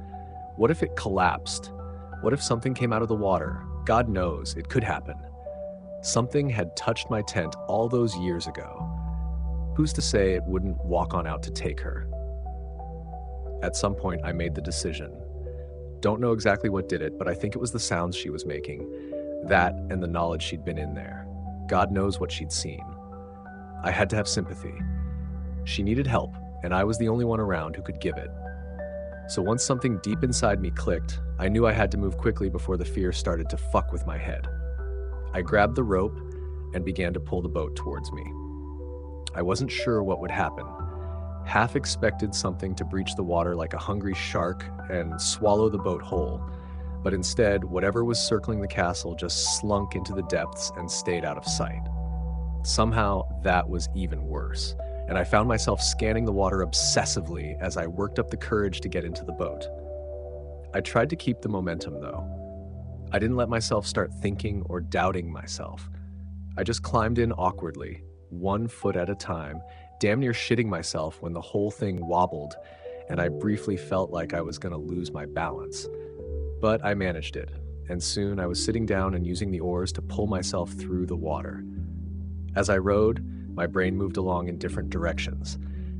What if it collapsed? What if something came out of the water? God knows, it could happen. Something had touched my tent all those years ago. Who's to say it wouldn't walk on out to take her? At some point, I made the decision. Don't know exactly what did it, but I think it was the sounds she was making, that and the knowledge she'd been in there. God knows what she'd seen. I had to have sympathy. She needed help, and I was the only one around who could give it. So once something deep inside me clicked, I knew I had to move quickly before the fear started to fuck with my head. I grabbed the rope and began to pull the boat towards me. I wasn't sure what would happen. Half expected something to breach the water like a hungry shark and swallow the boat whole, but instead, whatever was circling the castle just slunk into the depths and stayed out of sight. Somehow, that was even worse, and I found myself scanning the water obsessively as I worked up the courage to get into the boat. I tried to keep the momentum, though. I didn't let myself start thinking or doubting myself. I just climbed in awkwardly, 1 foot at a time, damn near shitting myself when the whole thing wobbled, and I briefly felt like I was going to lose my balance. But I managed it, and soon I was sitting down and using the oars to pull myself through the water. As I rowed, my brain moved along in different directions.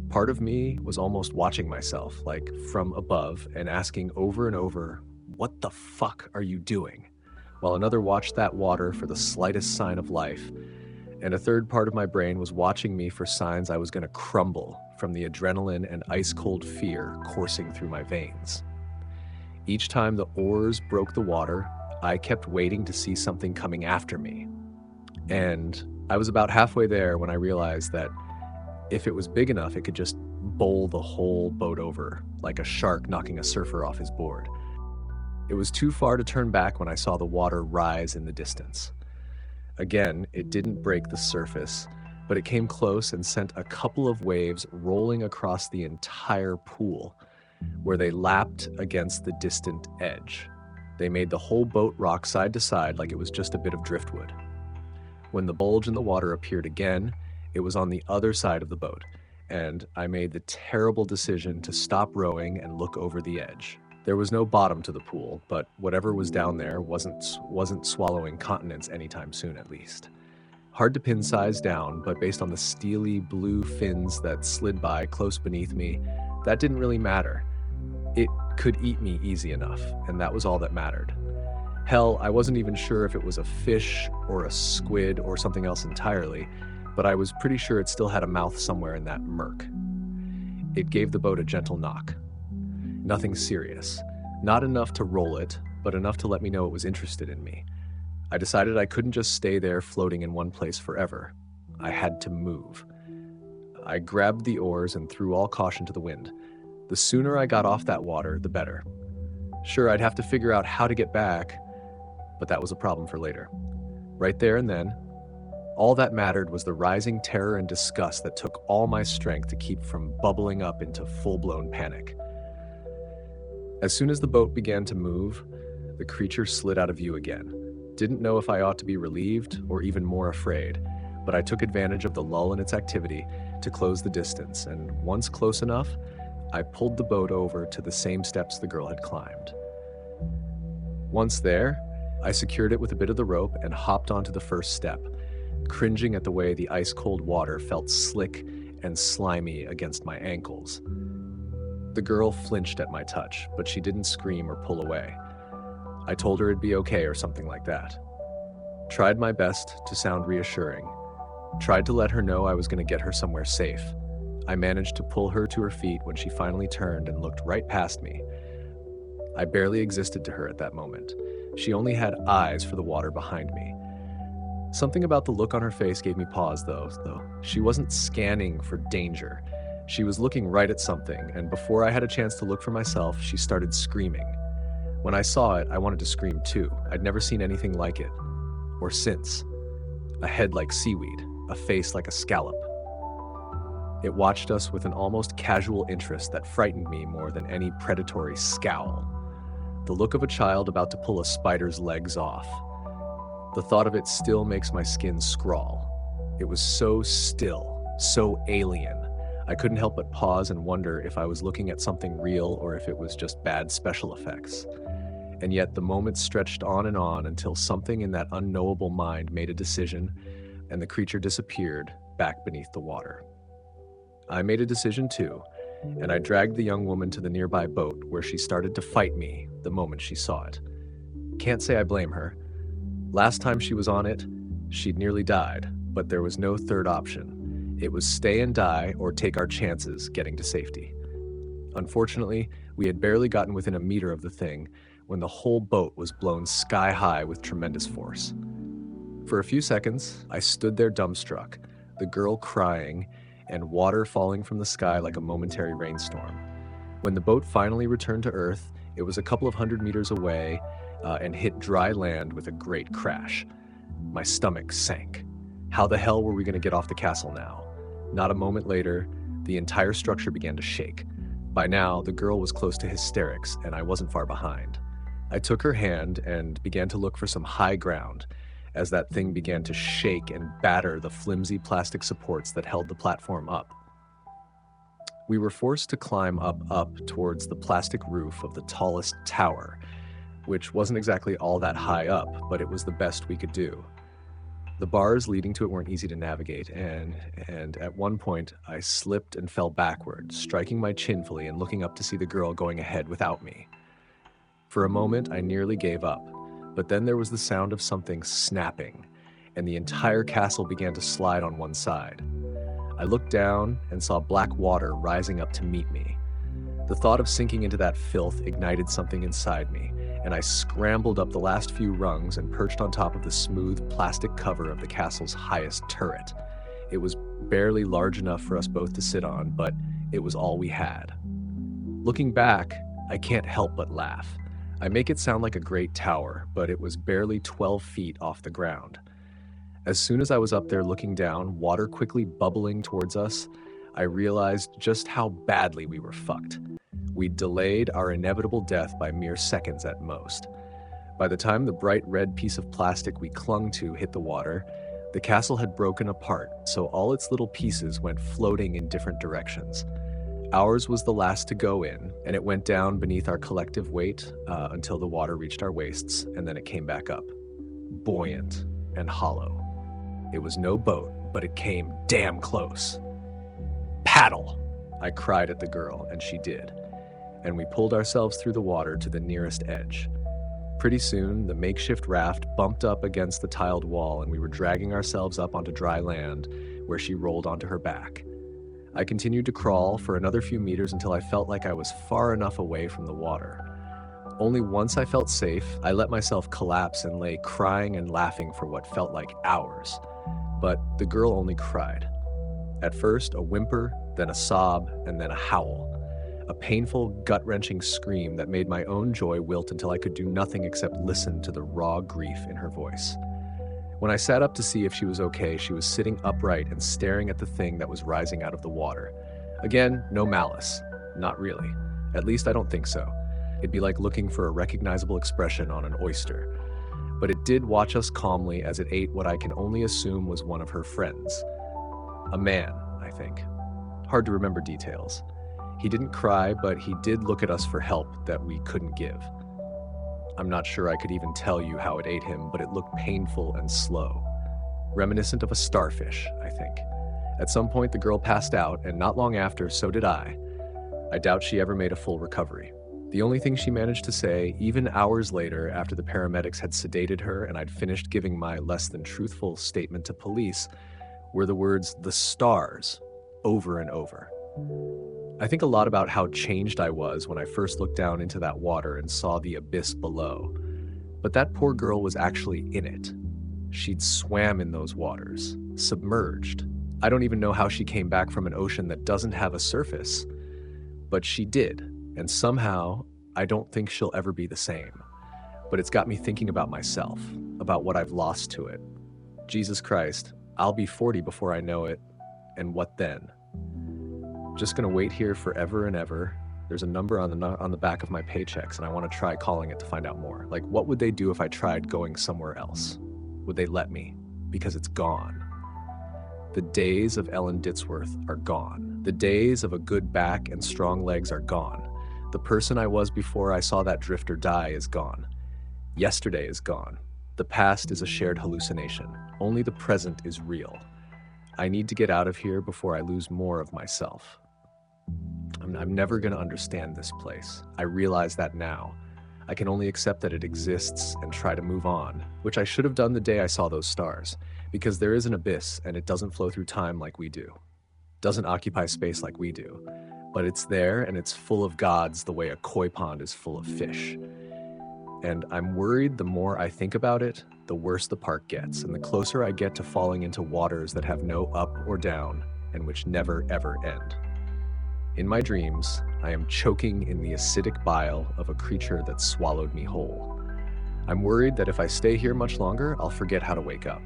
Part of me was almost watching myself, like from above, and asking over and over, "What the fuck are you doing?" While another watched that water for the slightest sign of life, and a third part of my brain was watching me for signs I was going to crumble from the adrenaline and ice-cold fear coursing through my veins. Each time the oars broke the water, I kept waiting to see something coming after me. And I was about halfway there when I realized that if it was big enough, it could just bowl the whole boat over, like a shark knocking a surfer off his board. It was too far to turn back when I saw the water rise in the distance. Again, it didn't break the surface, but it came close and sent a couple of waves rolling across the entire pool, where they lapped against the distant edge. They made the whole boat rock side to side like it was just a bit of driftwood. When the bulge in the water appeared again, it was on the other side of the boat, and I made the terrible decision to stop rowing and look over the edge. There was no bottom to the pool, but whatever was down there wasn't swallowing continents anytime soon, at least. Hard to pin size down, but based on the steely blue fins that slid by close beneath me, that didn't really matter. It could eat me easy enough, and that was all that mattered. Hell, I wasn't even sure if it was a fish or a squid or something else entirely, but I was pretty sure it still had a mouth somewhere in that murk. It gave the boat a gentle knock. Nothing serious. Not enough to roll it, but enough to let me know it was interested in me. I decided I couldn't just stay there floating in one place forever. I had to move. I grabbed the oars and threw all caution to the wind. The sooner I got off that water, the better. Sure, I'd have to figure out how to get back, but that was a problem for later. Right there and then, all that mattered was the rising terror and disgust that took all my strength to keep from bubbling up into full-blown panic. As soon as the boat began to move, the creature slid out of view again. Didn't know if I ought to be relieved or even more afraid, but I took advantage of the lull in its activity to close the distance, and once close enough, I pulled the boat over to the same steps the girl had climbed. Once there, I secured it with a bit of the rope and hopped onto the first step, cringing at the way the ice-cold water felt slick and slimy against my ankles. The girl flinched at my touch, but she didn't scream or pull away. I told her it'd be okay or something like that. Tried my best to sound reassuring. Tried to let her know I was going to get her somewhere safe. I managed to pull her to her feet when she finally turned and looked right past me. I barely existed to her at that moment. She only had eyes for the water behind me. Something about the look on her face gave me pause, though. She wasn't scanning for danger. She was looking right at something, and before I had a chance to look for myself, she started screaming. When I saw it, I wanted to scream too. I'd never seen anything like it. Or since. A head like seaweed, a face like a scallop. It watched us with an almost casual interest that frightened me more than any predatory scowl. The look of a child about to pull a spider's legs off. The thought of it still makes my skin scrawl. It was so still, so alien. I couldn't help but pause and wonder if I was looking at something real or if it was just bad special effects. And yet the moment stretched on until something in that unknowable mind made a decision and the creature disappeared back beneath the water. I made a decision too, and I dragged the young woman to the nearby boat where she started to fight me the moment she saw it. Can't say I blame her. Last time she was on it, she'd nearly died, but there was no third option. It was stay and die or take our chances getting to safety. Unfortunately, we had barely gotten within a meter of the thing when the whole boat was blown sky high with tremendous force. For a few seconds, I stood there dumbstruck, the girl crying and water falling from the sky like a momentary rainstorm. When the boat finally returned to Earth, it was a couple of 100 meters away and hit dry land with a great crash. My stomach sank. How the hell were we going to get off the castle now? Not a moment later, the entire structure began to shake. By now, the girl was close to hysterics, and I wasn't far behind. I took her hand and began to look for some high ground as that thing began to shake and batter the flimsy plastic supports that held the platform up. We were forced to climb up towards the plastic roof of the tallest tower, which wasn't exactly all that high up, but it was the best we could do. The bars leading to it weren't easy to navigate, and at one point I slipped and fell backward, striking my chin fully and looking up to see the girl going ahead without me. For a moment I nearly gave up, but then there was the sound of something snapping, and the entire castle began to slide on one side. I looked down and saw black water rising up to meet me. The thought of sinking into that filth ignited something inside me, and I scrambled up the last few rungs and perched on top of the smooth plastic cover of the castle's highest turret. It was barely large enough for us both to sit on, but it was all we had. Looking back, I can't help but laugh. I make it sound like a great tower, but it was barely 12 feet off the ground. As soon as I was up there looking down, water quickly bubbling towards us, I realized just how badly we were fucked. We delayed our inevitable death by mere seconds at most. By the time the bright red piece of plastic we clung to hit the water, the castle had broken apart, so all its little pieces went floating in different directions. Ours was the last to go in, and it went down beneath our collective weight until the water reached our waists, and then it came back up, buoyant and hollow. It was no boat, but it came damn close. "Paddle!" I cried at the girl, and she did. And we pulled ourselves through the water to the nearest edge. Pretty soon, the makeshift raft bumped up against the tiled wall, and we were dragging ourselves up onto dry land, where she rolled onto her back. I continued to crawl for another few meters until I felt like I was far enough away from the water. Only once I felt safe, I let myself collapse and lay crying and laughing for what felt like hours. But the girl only cried. At first, a whimper, then a sob, and then a howl. A painful, gut-wrenching scream that made my own joy wilt until I could do nothing except listen to the raw grief in her voice. When I sat up to see if she was okay, she was sitting upright and staring at the thing that was rising out of the water. Again, no malice. Not really. At least I don't think so. It'd be like looking for a recognizable expression on an oyster. But it did watch us calmly as it ate what I can only assume was one of her friends. A man, I think. Hard to remember details. He didn't cry, but he did look at us for help that we couldn't give. I'm not sure I could even tell you how it ate him, but it looked painful and slow. Reminiscent of a starfish, I think. At some point, the girl passed out, and not long after, so did I. I doubt she ever made a full recovery. The only thing she managed to say, even hours later, after the paramedics had sedated her and I'd finished giving my less than truthful statement to police, were the words, "the stars," over and over. I think a lot about how changed I was when I first looked down into that water and saw the abyss below. But that poor girl was actually in it. She'd swam in those waters, submerged. I don't even know how she came back from an ocean that doesn't have a surface. But she did, and somehow I don't think she'll ever be the same. But it's got me thinking about myself, about what I've lost to it. Jesus Christ, I'll be 40 before I know it, and what then? Just gonna wait here forever and ever. There's a number on the back of my paychecks, and I want to try calling it to find out more. Like, what would they do if I tried going somewhere else? Would they let me? Because it's gone. The days of Ellen Ditzworth are gone. The days of a good back and strong legs are gone. The person I was before I saw that drifter die is gone. Yesterday is gone. The past is a shared hallucination. Only the present is real. I need to get out of here before I lose more of myself. I'm never going to understand this place. I realize that now. I can only accept that it exists and try to move on, which I should have done the day I saw those stars, because there is an abyss and it doesn't flow through time like we do. Doesn't occupy space like we do. But it's there and it's full of gods the way a koi pond is full of fish. And I'm worried the more I think about it, the worse the park gets, and the closer I get to falling into waters that have no up or down and which never ever end. In my dreams, I am choking in the acidic bile of a creature that swallowed me whole. I'm worried that if I stay here much longer, I'll forget how to wake up.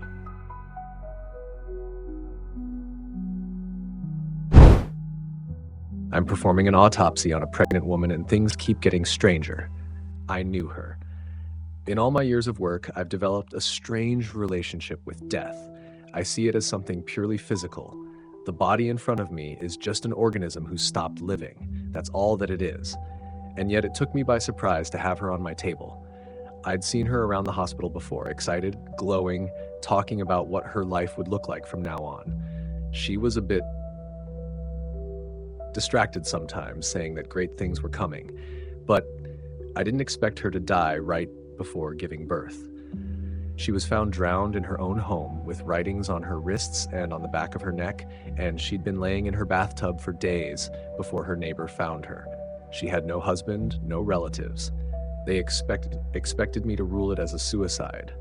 I'm performing an autopsy on a pregnant woman and things keep getting stranger. I knew her. In all my years of work, I've developed a strange relationship with death. I see it as something purely physical. The body in front of me is just an organism who stopped living. That's all that it is. And yet it took me by surprise to have her on my table. I'd seen her around the hospital before, excited, glowing, talking about what her life would look like from now on. She was a bit distracted sometimes, saying that great things were coming. But I didn't expect her to die right before giving birth. She was found drowned in her own home with writings on her wrists and on the back of her neck, and she'd been laying in her bathtub for days before her neighbor found her. She had no husband, no relatives. They expected me to rule it as a suicide.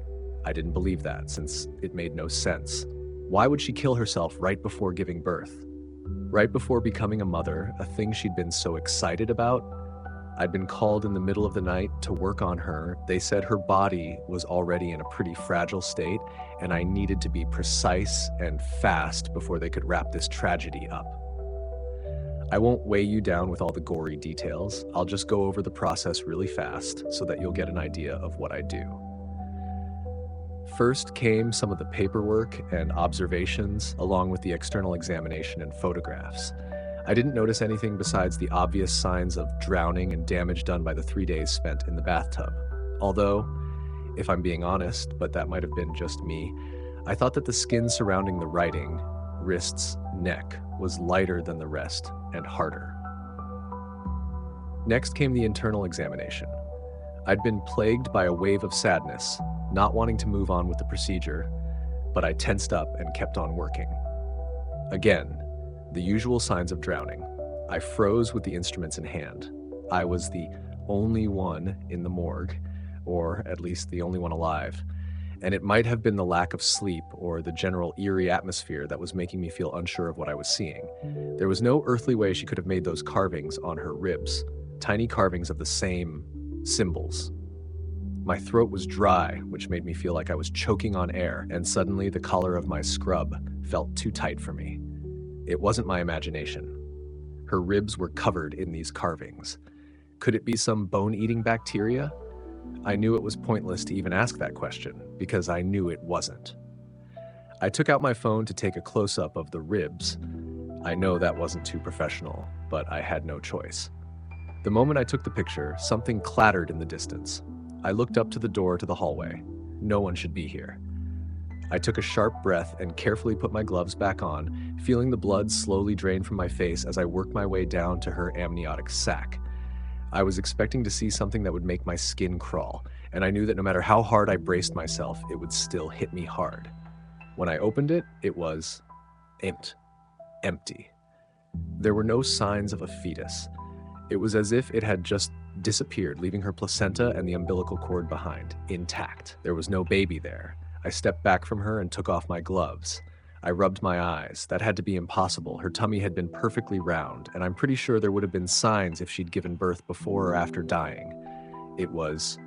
I didn't believe that, since it made no sense. Why would she kill herself right before giving birth? Right before becoming a mother, a thing she'd been so excited about? I'd been called in the middle of the night to work on her. They said her body was already in a pretty fragile state, and I needed to be precise and fast before they could wrap this tragedy up. I won't weigh you down with all the gory details. I'll just go over the process really fast so that you'll get an idea of what I do. First came some of the paperwork and observations, along with the external examination and photographs. I didn't notice anything besides the obvious signs of drowning and damage done by the 3 days spent in the bathtub. Although, if I'm being honest, but that might have been just me, I thought that the skin surrounding the writing, wrists, neck, was lighter than the rest and harder. Next came the internal examination. I'd been plagued by a wave of sadness, not wanting to move on with the procedure, but I tensed up and kept on working. Again, the usual signs of drowning. I froze with the instruments in hand. I was the only one in the morgue, or at least the only one alive, and it might have been the lack of sleep or the general eerie atmosphere that was making me feel unsure of what I was seeing. There was no earthly way she could have made those carvings on her ribs, tiny carvings of the same symbols. My throat was dry, which made me feel like I was choking on air, and suddenly the collar of my scrub felt too tight for me. It wasn't my imagination. Her ribs were covered in these carvings. Could it be some bone-eating bacteria? I knew it was pointless to even ask that question, because I knew it wasn't. I took out my phone to take a close-up of the ribs. I know that wasn't too professional, but I had no choice. The moment I took the picture, something clattered in the distance. I looked up to the door to the hallway. No one should be here. I took a sharp breath and carefully put my gloves back on, feeling the blood slowly drain from my face as I worked my way down to her amniotic sac. I was expecting to see something that would make my skin crawl, and I knew that no matter how hard I braced myself, it would still hit me hard. When I opened it, it was empty. There were no signs of a fetus. It was as if it had just disappeared, leaving her placenta and the umbilical cord behind, intact. There was no baby there. I stepped back from her and took off my gloves. I rubbed my eyes. That had to be impossible. Her tummy had been perfectly round, and I'm pretty sure there would have been signs if she'd given birth before or after dying. It was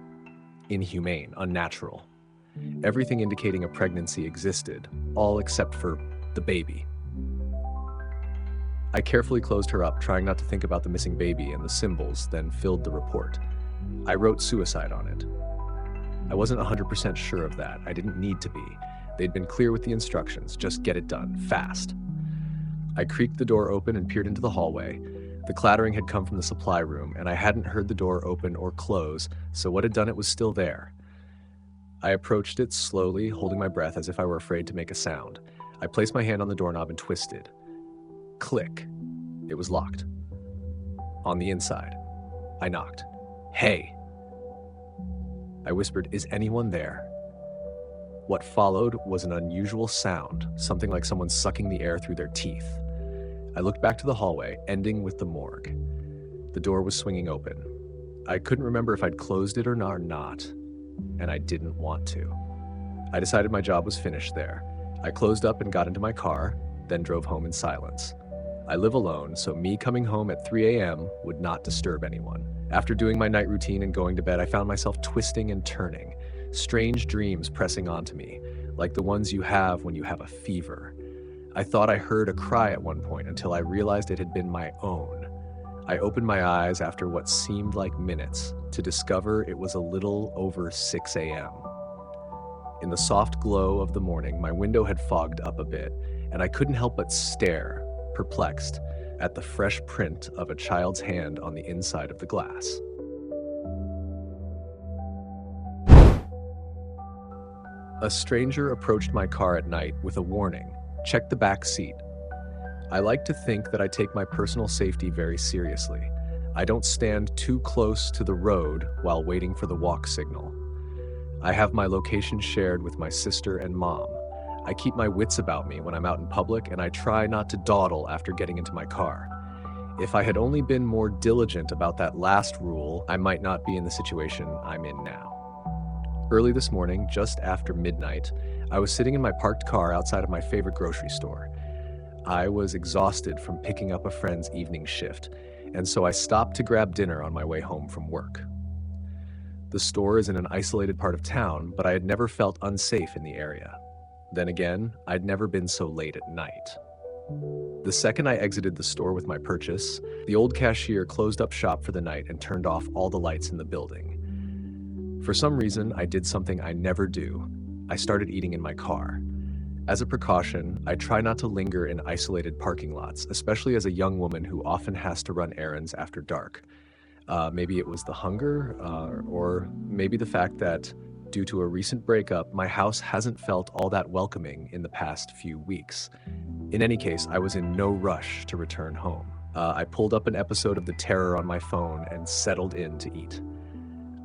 inhumane, unnatural. Everything indicating a pregnancy existed, all except for the baby. I carefully closed her up, trying not to think about the missing baby and the symbols, then filled the report. I wrote suicide on it. I wasn't 100% sure of that. I didn't need to be. They'd been clear with the instructions. Just get it done, fast. I creaked the door open and peered into the hallway. The clattering had come from the supply room, and I hadn't heard the door open or close, so what had done it was still there. I approached it slowly, holding my breath as if I were afraid to make a sound. I placed my hand on the doorknob and twisted. Click. It was locked. On the inside. I knocked. "Hey!" I whispered, "Is anyone there?" What followed was an unusual sound, something like someone sucking the air through their teeth. I looked back to the hallway, ending with the morgue. The door was swinging open. I couldn't remember if I'd closed it or not, and I didn't want to. I decided my job was finished there. I closed up and got into my car, then drove home in silence. I live alone, so me coming home at 3 a.m. would not disturb anyone. After doing my night routine and going to bed, I found myself twisting and turning, strange dreams pressing onto me, like the ones you have when you have a fever. I thought I heard a cry at one point until I realized it had been my own. I opened my eyes after what seemed like minutes to discover it was a little over 6 a.m. In the soft glow of the morning, my window had fogged up a bit, and I couldn't help but stare, perplexed, at the fresh print of a child's hand on the inside of the glass. A stranger approached my car at night with a warning: check the back seat. I like to think that I take my personal safety very seriously. I don't stand too close to the road while waiting for the walk signal. I have my location shared with my sister and mom. I keep my wits about me when I'm out in public, and I try not to dawdle after getting into my car. If I had only been more diligent about that last rule, I might not be in the situation I'm in now. Early this morning, just after midnight, I was sitting in my parked car outside of my favorite grocery store. I was exhausted from picking up a friend's evening shift, and so I stopped to grab dinner on my way home from work. The store is in an isolated part of town, but I had never felt unsafe in the area. Then again, I'd never been so late at night. The second I exited the store with my purchase, the old cashier closed up shop for the night and turned off all the lights in the building. For some reason, I did something I never do. I started eating in my car. As a precaution, I try not to linger in isolated parking lots, especially as a young woman who often has to run errands after dark. Maybe it was the hunger, or maybe the fact that, due to a recent breakup, my house hasn't felt all that welcoming in the past few weeks. In any case, I was in no rush to return home. I pulled up an episode of The Terror on my phone and settled in to eat.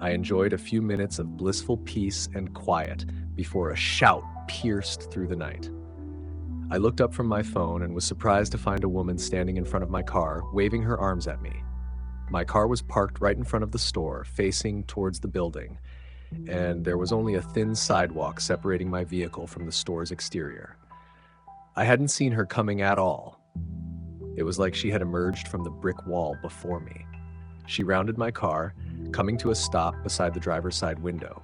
I enjoyed a few minutes of blissful peace and quiet before a shout pierced through the night. I looked up from my phone and was surprised to find a woman standing in front of my car, waving her arms at me. My car was parked right in front of the store, facing towards the building, and there was only a thin sidewalk separating my vehicle from the store's exterior. I hadn't seen her coming at all. It was like she had emerged from the brick wall before me. She rounded my car, coming to a stop beside the driver's side window.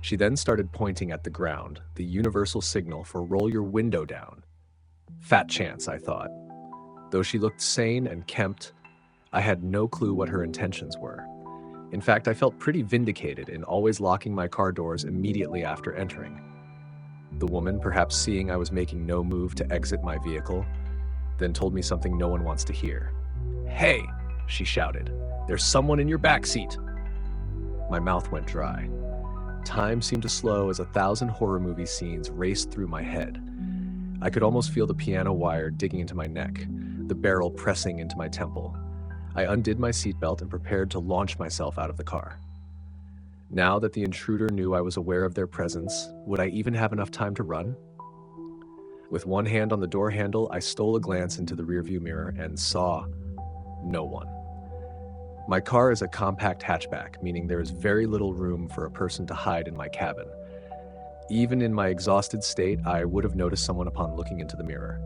She then started pointing at the ground, the universal signal for roll your window down. Fat chance, I thought. Though she looked sane and kempt, I had no clue what her intentions were. In fact, I felt pretty vindicated in always locking my car doors immediately after entering. The woman, perhaps seeing I was making no move to exit my vehicle, then told me something no one wants to hear. "Hey," she shouted, "there's someone in your backseat." My mouth went dry. Time seemed to slow as 1,000 horror movie scenes raced through my head. I could almost feel the piano wire digging into my neck, the barrel pressing into my temple. I undid my seatbelt and prepared to launch myself out of the car. Now that the intruder knew I was aware of their presence, would I even have enough time to run? With one hand on the door handle, I stole a glance into the rearview mirror and saw no one. My car is a compact hatchback, meaning there is very little room for a person to hide in my cabin. Even in my exhausted state, I would have noticed someone upon looking into the mirror.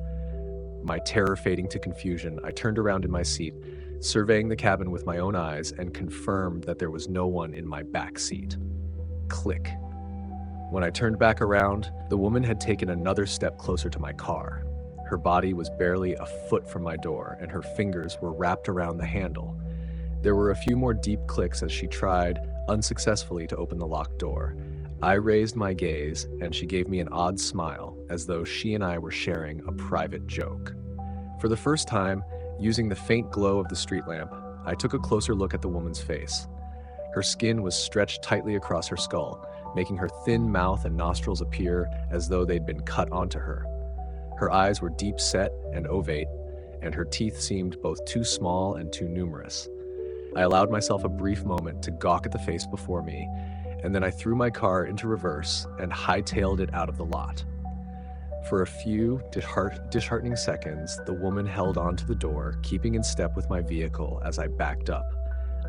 My terror fading to confusion, I turned around in my seat, surveying the cabin with my own eyes, and confirmed that there was no one in my back seat. Click. When I turned back around, the woman had taken another step closer to my car. Her body was barely a foot from my door, and her fingers were wrapped around the handle. There were a few more deep clicks as she tried, unsuccessfully, to open the locked door. I raised my gaze, and she gave me an odd smile, as though she and I were sharing a private joke. For the first time, using the faint glow of the street lamp, I took a closer look at the woman's face. Her skin was stretched tightly across her skull, making her thin mouth and nostrils appear as though they'd been cut onto her. Her eyes were deep set and ovate, and her teeth seemed both too small and too numerous. I allowed myself a brief moment to gawk at the face before me, and then I threw my car into reverse and hightailed it out of the lot. For a few disheartening seconds, the woman held onto the door, keeping in step with my vehicle as I backed up.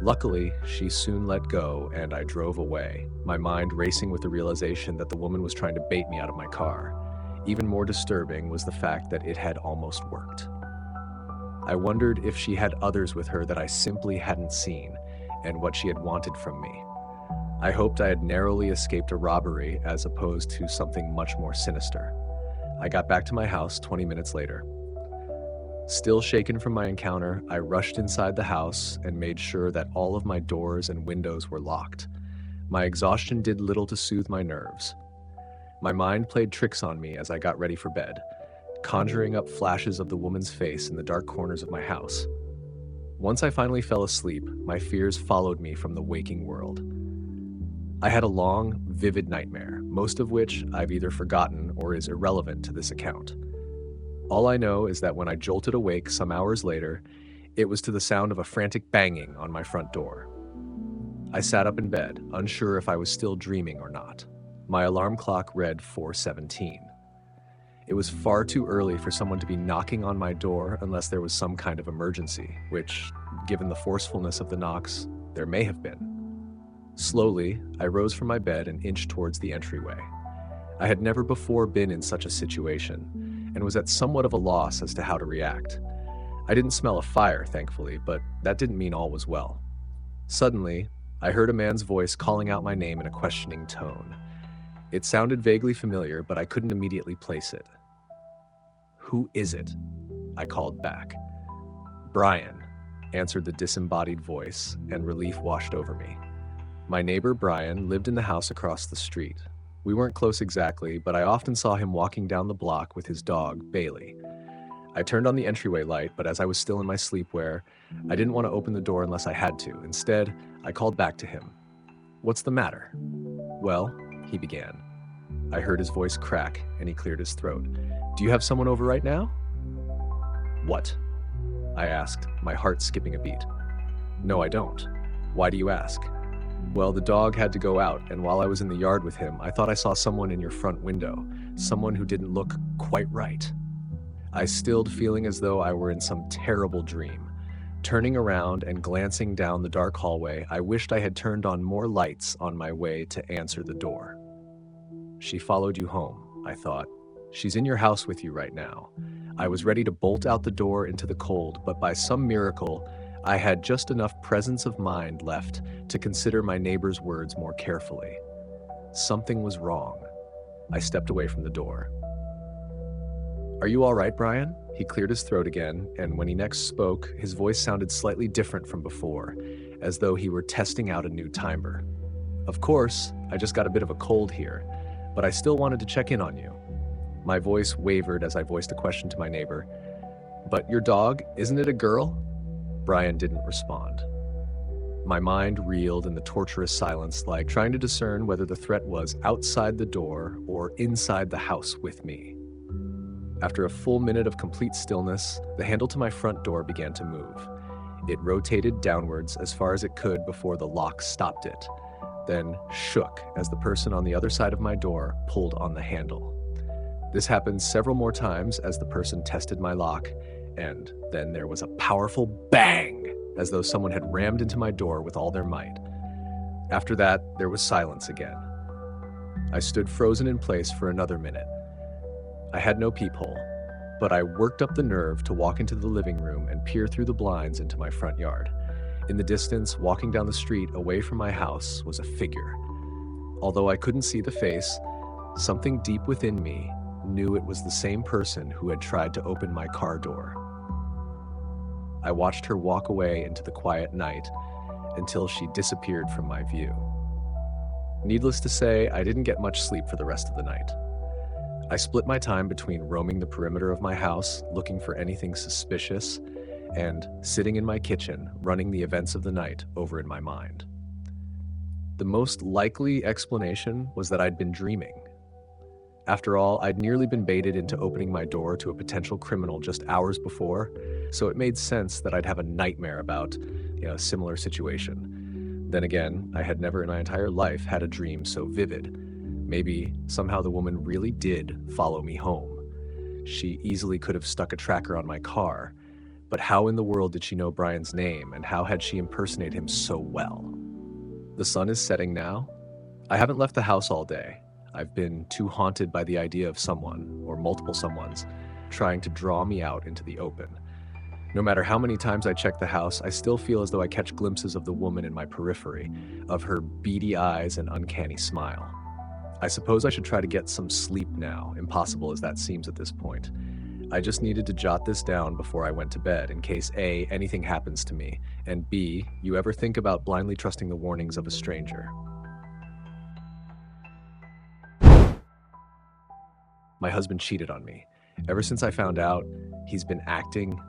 Luckily, she soon let go and I drove away, my mind racing with the realization that the woman was trying to bait me out of my car. Even more disturbing was the fact that it had almost worked. I wondered if she had others with her that I simply hadn't seen, and what she had wanted from me. I hoped I had narrowly escaped a robbery as opposed to something much more sinister. I got back to my house 20 minutes later. Still shaken from my encounter, I rushed inside the house and made sure that all of my doors and windows were locked. My exhaustion did little to soothe my nerves. My mind played tricks on me as I got ready for bed, conjuring up flashes of the woman's face in the dark corners of my house. Once I finally fell asleep, my fears followed me from the waking world. I had a long, vivid nightmare, most of which I've either forgotten or is irrelevant to this account. All I know is that when I jolted awake some hours later, it was to the sound of a frantic banging on my front door. I sat up in bed, unsure if I was still dreaming or not. My alarm clock read 4:17. It was far too early for someone to be knocking on my door unless there was some kind of emergency, which, given the forcefulness of the knocks, there may have been. Slowly, I rose from my bed and inched towards the entryway. I had never before been in such a situation, and was at somewhat of a loss as to how to react. I didn't smell a fire, thankfully, but that didn't mean all was well. Suddenly, I heard a man's voice calling out my name in a questioning tone. It sounded vaguely familiar, but I couldn't immediately place it. "Who is it?" I called back. "Brian," answered the disembodied voice, and relief washed over me. My neighbor, Brian, lived in the house across the street. We weren't close exactly, but I often saw him walking down the block with his dog, Bailey. I turned on the entryway light, but as I was still in my sleepwear, I didn't want to open the door unless I had to. Instead, I called back to him. "What's the matter?" "Well," he began. I heard his voice crack, and he cleared his throat. "Do you have someone over right now?" "What?" I asked, my heart skipping a beat. "No, I don't. Why do you ask?" "Well, the dog had to go out, and while I was in the yard with him, I thought I saw someone in your front window, someone who didn't look quite right." I stilled, feeling as though I were in some terrible dream. Turning around and glancing down the dark hallway, I wished I had turned on more lights on my way to answer the door. "She followed you home," I thought. "She's in your house with you right now." I was ready to bolt out the door into the cold, but by some miracle, I had just enough presence of mind left to consider my neighbor's words more carefully. Something was wrong. I stepped away from the door. "Are you all right, Brian?" He cleared his throat again, and when he next spoke, his voice sounded slightly different from before, as though he were testing out a new timbre. "Of course, I just got a bit of a cold here, but I still wanted to check in on you." My voice wavered as I voiced a question to my neighbor. "But your dog, isn't it a girl?" Brian didn't respond. My mind reeled in the torturous silence, like trying to discern whether the threat was outside the door or inside the house with me. After a full minute of complete stillness, the handle to my front door began to move. It rotated downwards as far as it could before the lock stopped it, then shook as the person on the other side of my door pulled on the handle. This happened several more times as the person tested my lock, and then there was a powerful bang, as though someone had rammed into my door with all their might. After that, there was silence again. I stood frozen in place for another minute. I had no peephole, but I worked up the nerve to walk into the living room and peer through the blinds into my front yard. In the distance, walking down the street away from my house, was a figure. Although I couldn't see the face, something deep within me knew it was the same person who had tried to open my car door. I watched her walk away into the quiet night until she disappeared from my view. Needless to say, I didn't get much sleep for the rest of the night. I split my time between roaming the perimeter of my house, looking for anything suspicious, and sitting in my kitchen, running the events of the night over in my mind. The most likely explanation was that I'd been dreaming. After all, I'd nearly been baited into opening my door to a potential criminal just hours before, so it made sense that I'd have a nightmare about, a similar situation. Then again, I had never in my entire life had a dream so vivid. Maybe somehow the woman really did follow me home. She easily could have stuck a tracker on my car, but how in the world did she know Brian's name, and how had she impersonated him so well? The sun is setting now. I haven't left the house all day. I've been too haunted by the idea of someone, or multiple someones, trying to draw me out into the open. No matter how many times I check the house, I still feel as though I catch glimpses of the woman in my periphery, of her beady eyes and uncanny smile. I suppose I should try to get some sleep now, impossible as that seems at this point. I just needed to jot this down before I went to bed in case A, anything happens to me, and B, you ever think about blindly trusting the warnings of a stranger. My husband cheated on me. Ever since I found out, he's been acting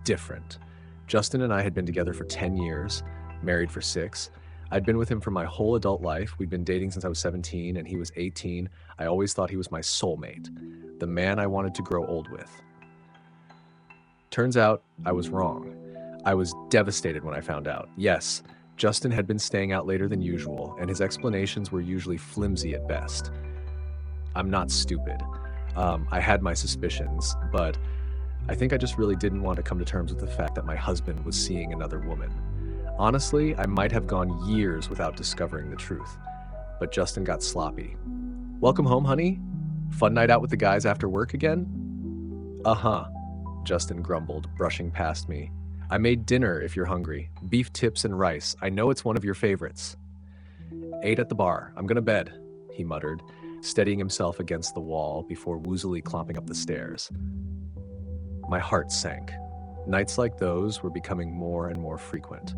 different. Justin and I had been together for 10 years, married for 6. I'd been with him for my whole adult life. We'd been dating since I was 17 and he was 18. I always thought he was my soulmate, the man I wanted to grow old with. Turns out I was wrong. I was devastated when I found out. Yes, Justin had been staying out later than usual, and his explanations were usually flimsy at best. I'm not stupid. I had my suspicions, but I think I just really didn't want to come to terms with the fact that my husband was seeing another woman. Honestly, I might have gone years without discovering the truth, but Justin got sloppy. "Welcome home, honey? Fun night out with the guys after work again?" "Uh-huh," Justin grumbled, brushing past me. "I made dinner if you're hungry. Beef tips and rice. I know it's one of your favorites." "Ate at the bar. I'm gonna bed," he muttered, steadying himself against the wall before woozily clomping up the stairs. My heart sank. Nights like those were becoming more and more frequent.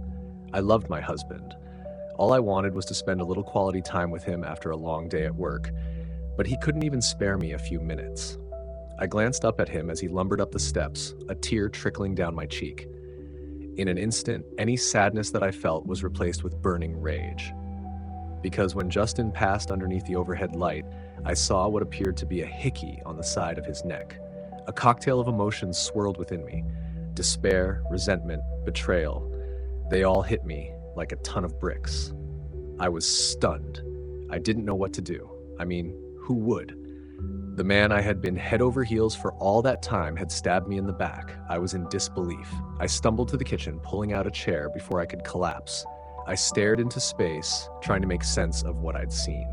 I loved my husband. All I wanted was to spend a little quality time with him after a long day at work, but he couldn't even spare me a few minutes. I glanced up at him as he lumbered up the steps, a tear trickling down my cheek. In an instant, any sadness that I felt was replaced with burning rage. Because when Justin passed underneath the overhead light, I saw what appeared to be a hickey on the side of his neck. A cocktail of emotions swirled within me. Despair, resentment, betrayal. They all hit me like a ton of bricks. I was stunned. I didn't know what to do. I mean, who would? The man I had been head over heels for all that time had stabbed me in the back. I was in disbelief. I stumbled to the kitchen, pulling out a chair before I could collapse. I stared into space, trying to make sense of what I'd seen.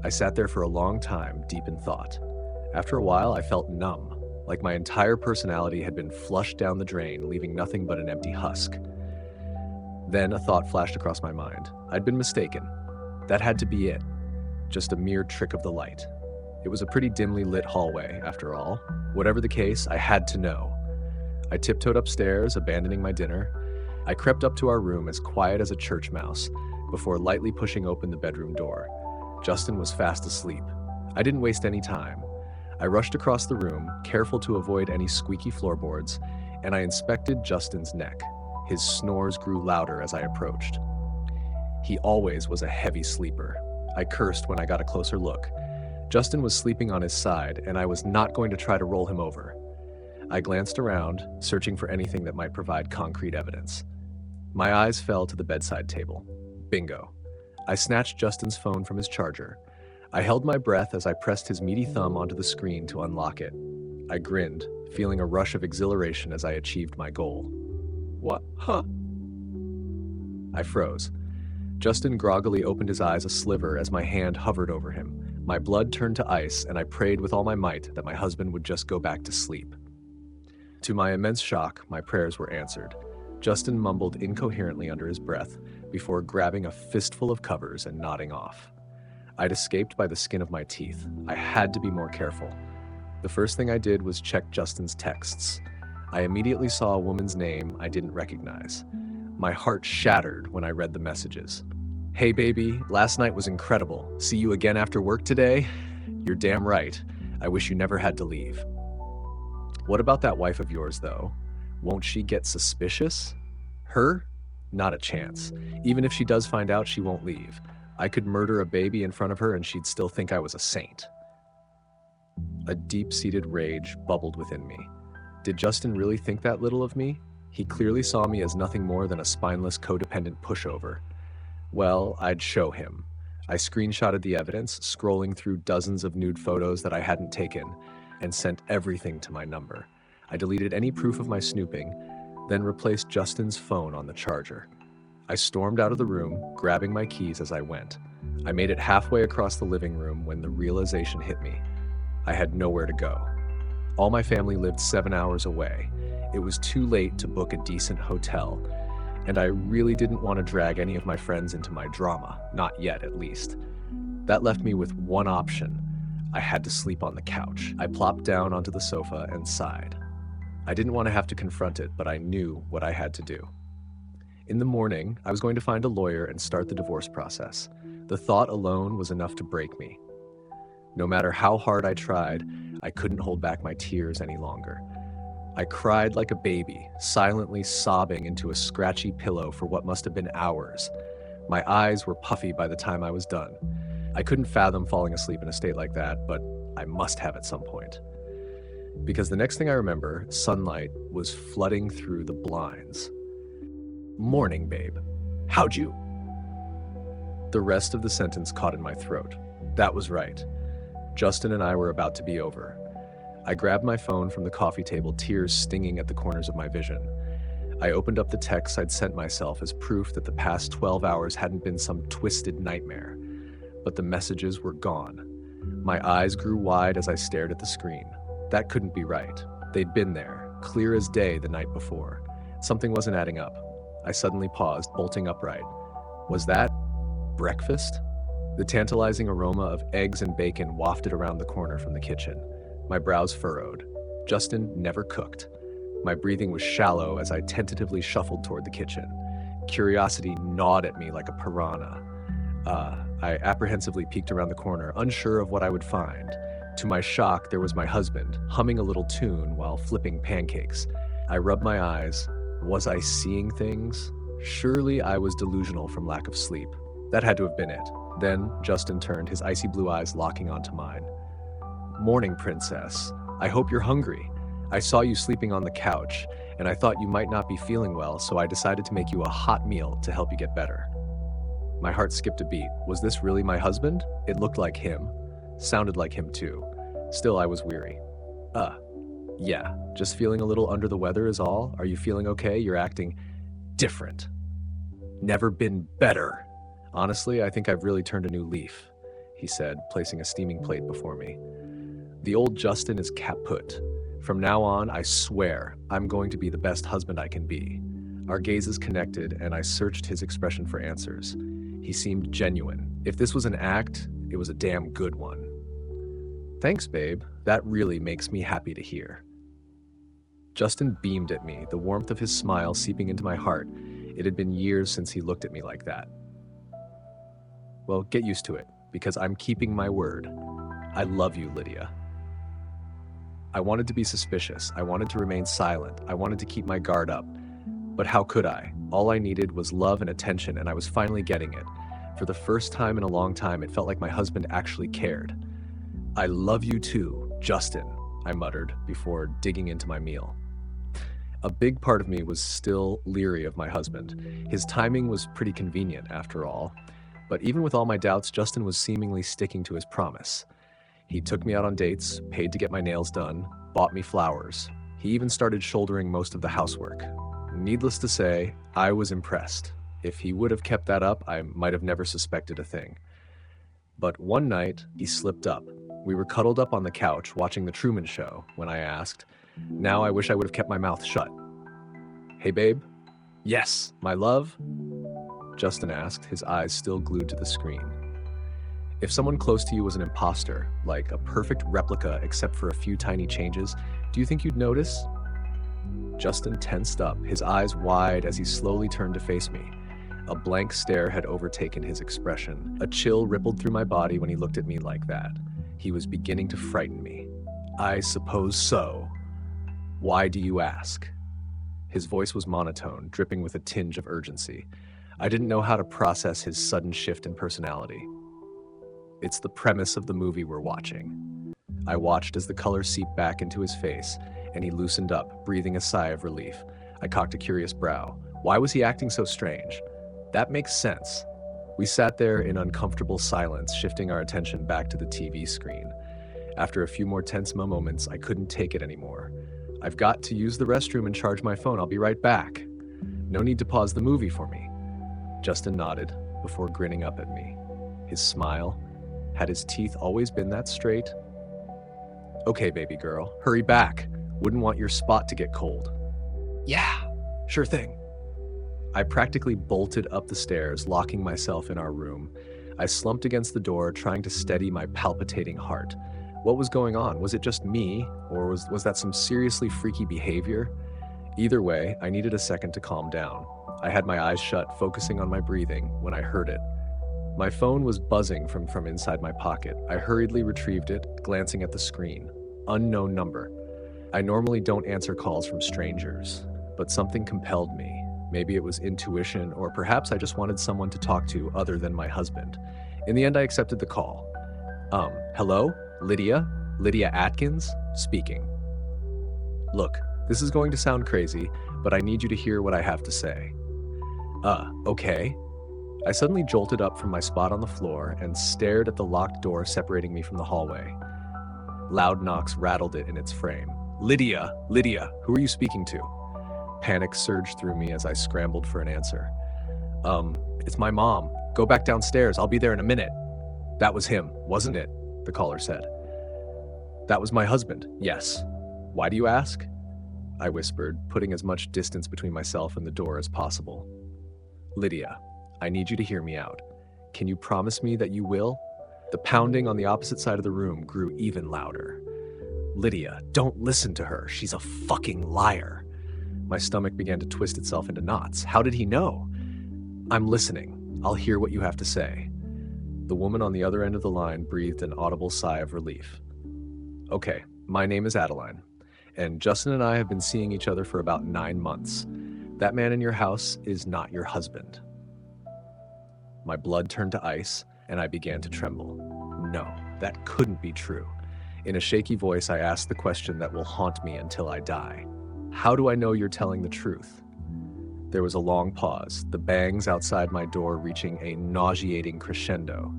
I sat there for a long time, deep in thought. After a while, I felt numb, like my entire personality had been flushed down the drain, leaving nothing but an empty husk. Then a thought flashed across my mind. I'd been mistaken. That had to be it. Just a mere trick of the light. It was a pretty dimly lit hallway, after all. Whatever the case, I had to know. I tiptoed upstairs, abandoning my dinner. I crept up to our room as quiet as a church mouse, before lightly pushing open the bedroom door. Justin was fast asleep. I didn't waste any time. I rushed across the room, careful to avoid any squeaky floorboards, and I inspected Justin's neck. His snores grew louder as I approached. He always was a heavy sleeper. I cursed when I got a closer look. Justin was sleeping on his side, and I was not going to try to roll him over. I glanced around, searching for anything that might provide concrete evidence. My eyes fell to the bedside table. Bingo. I snatched Justin's phone from his charger. I held my breath as I pressed his meaty thumb onto the screen to unlock it. I grinned, feeling a rush of exhilaration as I achieved my goal. "What? Huh?" I froze. Justin groggily opened his eyes a sliver as my hand hovered over him. My blood turned to ice, and I prayed with all my might that my husband would just go back to sleep. To my immense shock, my prayers were answered. Justin mumbled incoherently under his breath before grabbing a fistful of covers and nodding off. I'd escaped by the skin of my teeth. I had to be more careful. The first thing I did was check Justin's texts. I immediately saw a woman's name I didn't recognize. My heart shattered when I read the messages. "Hey baby, last night was incredible. See you again after work today? You're damn right. I wish you never had to leave." What about that wife of yours, though? Won't she get suspicious? Her? Not a chance. Even if she does find out, she won't leave. I could murder a baby in front of her and she'd still think I was a saint. A deep-seated rage bubbled within me. Did Justin really think that little of me? He clearly saw me as nothing more than a spineless, codependent pushover. Well, I'd show him. I screenshotted the evidence, scrolling through dozens of nude photos that I hadn't taken, and sent everything to my number. I deleted any proof of my snooping, then replaced Justin's phone on the charger. I stormed out of the room, grabbing my keys as I went. I made it halfway across the living room when the realization hit me. I had nowhere to go. All my family lived 7 hours away. It was too late to book a decent hotel, and I really didn't want to drag any of my friends into my drama, not yet at least. That left me with one option. I had to sleep on the couch. I plopped down onto the sofa and sighed. I didn't want to have to confront it, but I knew what I had to do. In the morning, I was going to find a lawyer and start the divorce process. The thought alone was enough to break me. No matter how hard I tried, I couldn't hold back my tears any longer. I cried like a baby, silently sobbing into a scratchy pillow for what must have been hours. My eyes were puffy by the time I was done. I couldn't fathom falling asleep in a state like that, but I must have at some point. Because the next thing I remember, sunlight was flooding through the blinds. "Morning, babe. How'd you?" The rest of the sentence caught in my throat. That was right. Justin and I were about to be over. I grabbed my phone from the coffee table, tears stinging at the corners of my vision. I opened up the texts I'd sent myself as proof that the past 12 hours hadn't been some twisted nightmare. But the messages were gone. My eyes grew wide as I stared at the screen. That couldn't be right. They'd been there, clear as day the night before. Something wasn't adding up. I suddenly paused, bolting upright. Was that breakfast? The tantalizing aroma of eggs and bacon wafted around the corner from the kitchen. My brows furrowed. Justin never cooked. My breathing was shallow as I tentatively shuffled toward the kitchen. Curiosity gnawed at me like a piranha. I apprehensively peeked around the corner, unsure of what I would find. To my shock, there was my husband, humming a little tune while flipping pancakes. I rubbed my eyes. Was I seeing things? Surely I was delusional from lack of sleep. That had to have been it. Then Justin turned, his icy blue eyes locking onto mine. "Morning, princess. I hope you're hungry. I saw you sleeping on the couch, and I thought you might not be feeling well, so I decided to make you a hot meal to help you get better." My heart skipped a beat. Was this really my husband? It looked like him. Sounded like him too. Still, I was weary. Yeah, just feeling a little under the weather is all. Are you feeling okay? You're acting different. Never been better. Honestly, I think I've really turned a new leaf, he said, placing a steaming plate before me. The old Justin is kaput. From now on, I swear, I'm going to be the best husband I can be. Our gazes connected, and I searched his expression for answers. He seemed genuine. If this was an act, it was a damn good one. Thanks, babe. That really makes me happy to hear. Justin beamed at me, the warmth of his smile seeping into my heart. It had been years since he looked at me like that. Well, get used to it, because I'm keeping my word. I love you, Lydia. I wanted to be suspicious. I wanted to remain silent. I wanted to keep my guard up. But how could I? All I needed was love and attention, and I was finally getting it. For the first time in a long time, it felt like my husband actually cared. "I love you too, Justin," I muttered before digging into my meal. A big part of me was still leery of my husband. His timing was pretty convenient, after all. But even with all my doubts, Justin was seemingly sticking to his promise. He took me out on dates, paid to get my nails done, bought me flowers. He even started shouldering most of the housework. Needless to say, I was impressed. If he would have kept that up, I might have never suspected a thing. But one night, he slipped up. We were cuddled up on the couch watching The Truman Show when I asked, "Now I wish I would have kept my mouth shut." "Hey, babe?" "Yes, my love?" Justin asked, his eyes still glued to the screen. If someone close to you was an imposter, like a perfect replica except for a few tiny changes, do you think you'd notice? Justin tensed up, his eyes wide as he slowly turned to face me. A blank stare had overtaken his expression. A chill rippled through my body when he looked at me like that. He was beginning to frighten me. "I suppose so. Why do you ask?" His voice was monotone, dripping with a tinge of urgency. I didn't know how to process his sudden shift in personality. "It's the premise of the movie we're watching." I watched as the color seeped back into his face, and he loosened up, breathing a sigh of relief. I cocked a curious brow. Why was he acting so strange? That makes sense. We sat there in uncomfortable silence, shifting our attention back to the TV screen. After a few more tense moments, I couldn't take it anymore. I've got to use the restroom and charge my phone. I'll be right back. No need to pause the movie for me. Justin nodded before grinning up at me. His smile. Had his teeth always been that straight? Okay, baby girl, hurry back. Wouldn't want your spot to get cold. Yeah, sure thing. I practically bolted up the stairs, locking myself in our room. I slumped against the door, trying to steady my palpitating heart. What was going on? Was it just me, or was that some seriously freaky behavior? Either way, I needed a second to calm down. I had my eyes shut, focusing on my breathing, when I heard it. My phone was buzzing from inside my pocket. I hurriedly retrieved it, glancing at the screen. Unknown number. I normally don't answer calls from strangers, but something compelled me. Maybe it was intuition, or perhaps I just wanted someone to talk to other than my husband. In the end, I accepted the call. Hello? Lydia? Lydia Atkins? Speaking. Look, this is going to sound crazy, but I need you to hear what I have to say. Okay. I suddenly jolted up from my spot on the floor and stared at the locked door separating me from the hallway. Loud knocks rattled it in its frame. Lydia, who are you speaking to? Panic surged through me as I scrambled for an answer. It's my mom. Go back downstairs. I'll be there in a minute. That was him, wasn't it? The caller said. That was my husband, yes. Why do you ask? I whispered, putting as much distance between myself and the door as possible. Lydia, I need you to hear me out. Can you promise me that you will? The pounding on the opposite side of the room grew even louder. Lydia, don't listen to her. She's a fucking liar. My stomach began to twist itself into knots. How did he know? I'm listening. I'll hear what you have to say. The woman on the other end of the line breathed an audible sigh of relief. Okay, my name is Adeline, and Justin and I have been seeing each other for about 9 months. That man in your house is not your husband. My blood turned to ice, and I began to tremble. No, that couldn't be true. In a shaky voice, I asked the question that will haunt me until I die. How do I know you're telling the truth? There was a long pause, the bangs outside my door reaching a nauseating crescendo.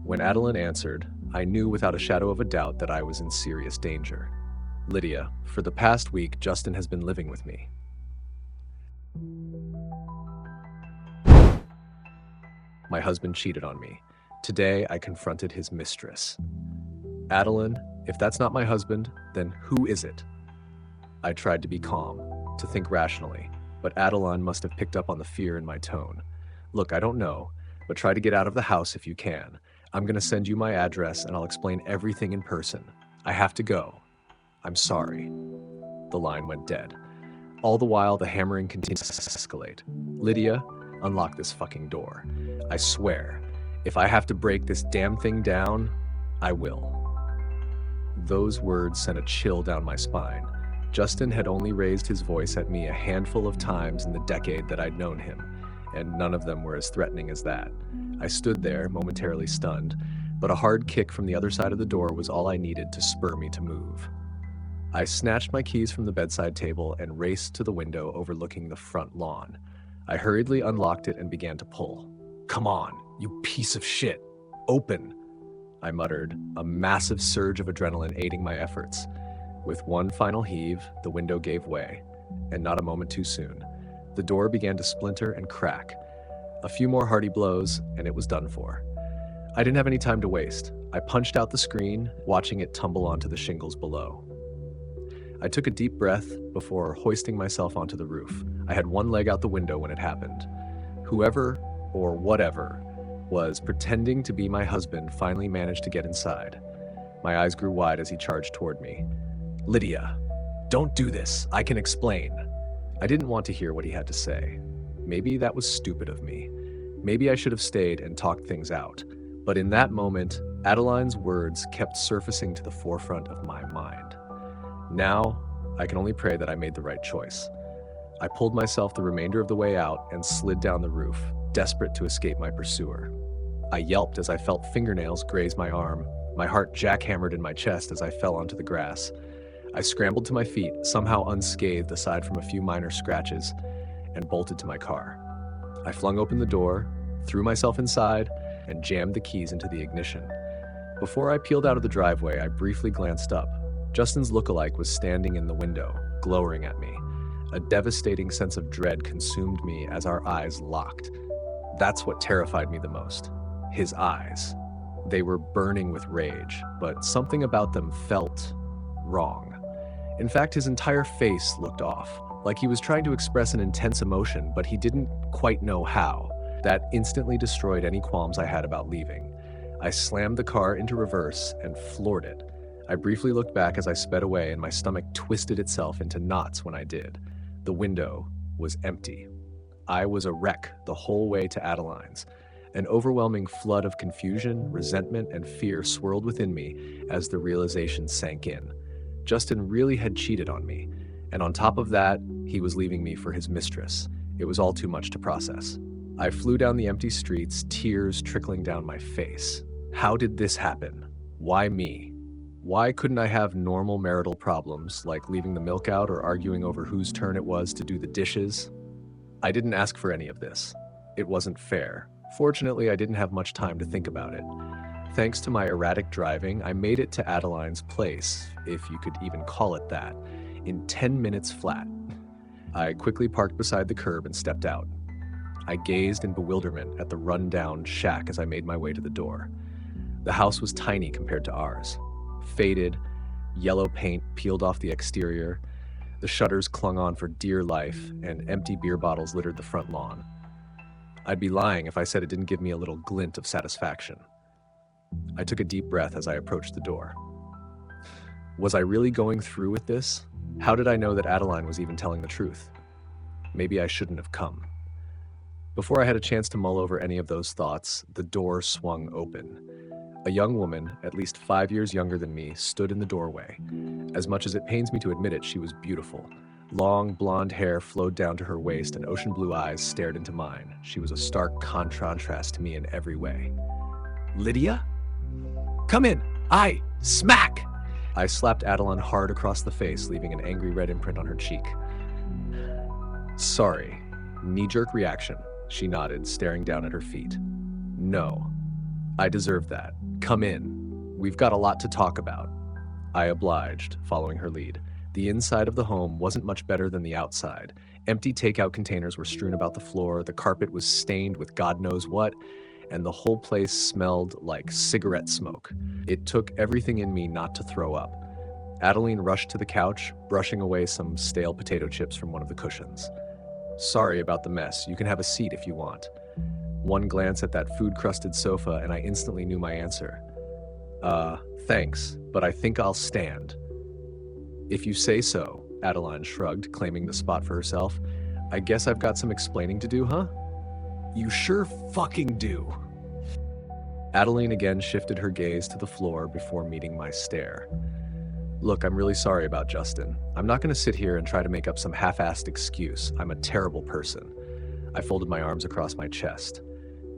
When Adeline answered, I knew without a shadow of a doubt that I was in serious danger. Lydia, for the past week, Justin has been living with me. My husband cheated on me. Today, I confronted his mistress. Adeline, if that's not my husband, then who is it? I tried to be calm, to think rationally, but Adeline must have picked up on the fear in my tone. Look, I don't know, but try to get out of the house if you can. I'm going to send you my address and I'll explain everything in person. I have to go. I'm sorry. The line went dead. All the while, the hammering continued to escalate. Lydia, unlock this fucking door. I swear, if I have to break this damn thing down, I will. Those words sent a chill down my spine. Justin had only raised his voice at me a handful of times in the decade that I'd known him, and none of them were as threatening as that. I stood there, momentarily stunned, but a hard kick from the other side of the door was all I needed to spur me to move. I snatched my keys from the bedside table and raced to the window overlooking the front lawn. I hurriedly unlocked it and began to pull. Come on, you piece of shit. Open, I muttered, a massive surge of adrenaline aiding my efforts. With one final heave, the window gave way, and not a moment too soon. The door began to splinter and crack. A few more hearty blows, and it was done for. I didn't have any time to waste. I punched out the screen, watching it tumble onto the shingles below. I took a deep breath before hoisting myself onto the roof. I had one leg out the window when it happened. Whoever, or whatever, was pretending to be my husband finally managed to get inside. My eyes grew wide as he charged toward me. Lydia, don't do this. I can explain. I didn't want to hear what he had to say. Maybe that was stupid of me. Maybe I should have stayed and talked things out. But in that moment, Adeline's words kept surfacing to the forefront of my mind. Now, I can only pray that I made the right choice. I pulled myself the remainder of the way out and slid down the roof, desperate to escape my pursuer. I yelped as I felt fingernails graze my arm, My heart jackhammered in my chest as I fell onto the grass. I scrambled to my feet, somehow unscathed aside from a few minor scratches, and bolted to my car. I flung open the door, threw myself inside, and jammed the keys into the ignition. Before I peeled out of the driveway, I briefly glanced up. Justin's lookalike was standing in the window, glowering at me. A devastating sense of dread consumed me as our eyes locked. That's what terrified me the most. His eyes. They were burning with rage, but something about them felt wrong. In fact, his entire face looked off, like he was trying to express an intense emotion, but he didn't quite know how. That instantly destroyed any qualms I had about leaving. I slammed the car into reverse and floored it. I briefly looked back as I sped away, and my stomach twisted itself into knots when I did. The window was empty. I was a wreck the whole way to Adeline's. An overwhelming flood of confusion, resentment, and fear swirled within me as the realization sank in. Justin really had cheated on me, and on top of that, he was leaving me for his mistress. It was all too much to process. I flew down the empty streets, tears trickling down my face. How did this happen? Why me? Why couldn't I have normal marital problems, like leaving the milk out or arguing over whose turn it was to do the dishes? I didn't ask for any of this. It wasn't fair. Fortunately, I didn't have much time to think about it. Thanks to my erratic driving, I made it to Adeline's place, if you could even call it that, in 10 minutes flat. I quickly parked beside the curb and stepped out. I gazed in bewilderment at the run-down shack as I made my way to the door. The house was tiny compared to ours. Faded, yellow paint peeled off the exterior, the shutters clung on for dear life, and empty beer bottles littered the front lawn. I'd be lying if I said it didn't give me a little glint of satisfaction. I took a deep breath as I approached the door. Was I really going through with this? How did I know that Adeline was even telling the truth? Maybe I shouldn't have come. Before I had a chance to mull over any of those thoughts, the door swung open. A young woman, at least 5 years younger than me, stood in the doorway. As much as it pains me to admit it, she was beautiful. Long, blonde hair flowed down to her waist, and ocean blue eyes stared into mine. She was a stark contrast to me in every way. Lydia? Come in! Smack! I slapped Adeline hard across the face, leaving an angry red imprint on her cheek. Sorry. Knee-jerk reaction. She nodded, staring down at her feet. No. I deserve that. Come in. We've got a lot to talk about. I obliged, following her lead. The inside of the home wasn't much better than the outside. Empty takeout containers were strewn about the floor, the carpet was stained with God knows what, and the whole place smelled like cigarette smoke. It took everything in me not to throw up. Adeline rushed to the couch, brushing away some stale potato chips from one of the cushions. Sorry about the mess. You can have a seat if you want. One glance at that food-crusted sofa, and I instantly knew my answer. Thanks, but I think I'll stand. If you say so, Adeline shrugged, claiming the spot for herself. I guess I've got some explaining to do, huh? You sure fucking do. Adeline again shifted her gaze to the floor before meeting my stare. Look, I'm really sorry about Justin. I'm not going to sit here and try to make up some half-assed excuse. I'm a terrible person. I folded my arms across my chest.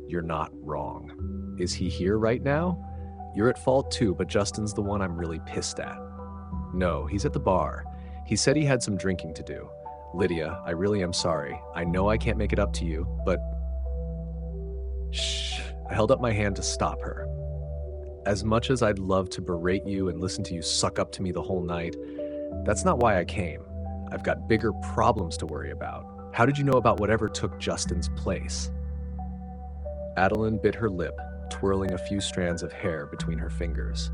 You're not wrong. Is he here right now? You're at fault too, but Justin's the one I'm really pissed at. No, he's at the bar. He said he had some drinking to do. Lydia, I really am sorry. I know I can't make it up to you, but... Shh. I held up my hand to stop her. As much as I'd love to berate you and listen to you suck up to me the whole night, that's not why I came. I've got bigger problems to worry about. How did you know about whatever took Justin's place? Adeline bit her lip, twirling a few strands of hair between her fingers.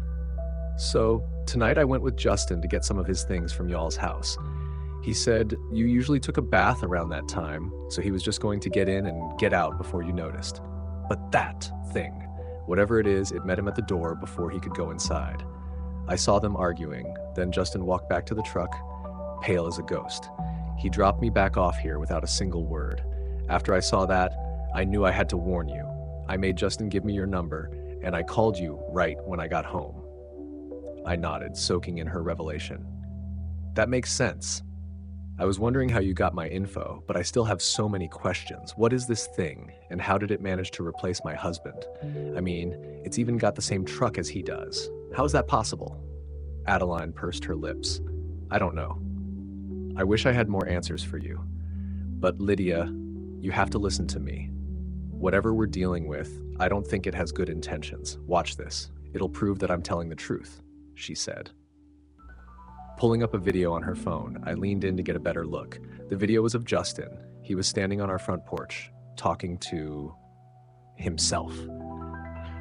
So, tonight I went with Justin to get some of his things from y'all's house. He said you usually took a bath around that time, so he was just going to get in and get out before you noticed. But that thing, whatever it is, it met him at the door before he could go inside. I saw them arguing, then Justin walked back to the truck, pale as a ghost. He dropped me back off here without a single word. After I saw that, I knew I had to warn you. I made Justin give me your number, and I called you right when I got home. I nodded, soaking in her revelation. That makes sense. I was wondering how you got my info, but I still have so many questions. What is this thing, and how did it manage to replace my husband? I mean, it's even got the same truck as he does. How is that possible? Adeline pursed her lips. I don't know. I wish I had more answers for you. But Lydia, you have to listen to me. Whatever we're dealing with, I don't think it has good intentions. Watch this. It'll prove that I'm telling the truth, she said. Pulling up a video on her phone, I leaned in to get a better look. The video was of Justin. He was standing on our front porch, talking to himself.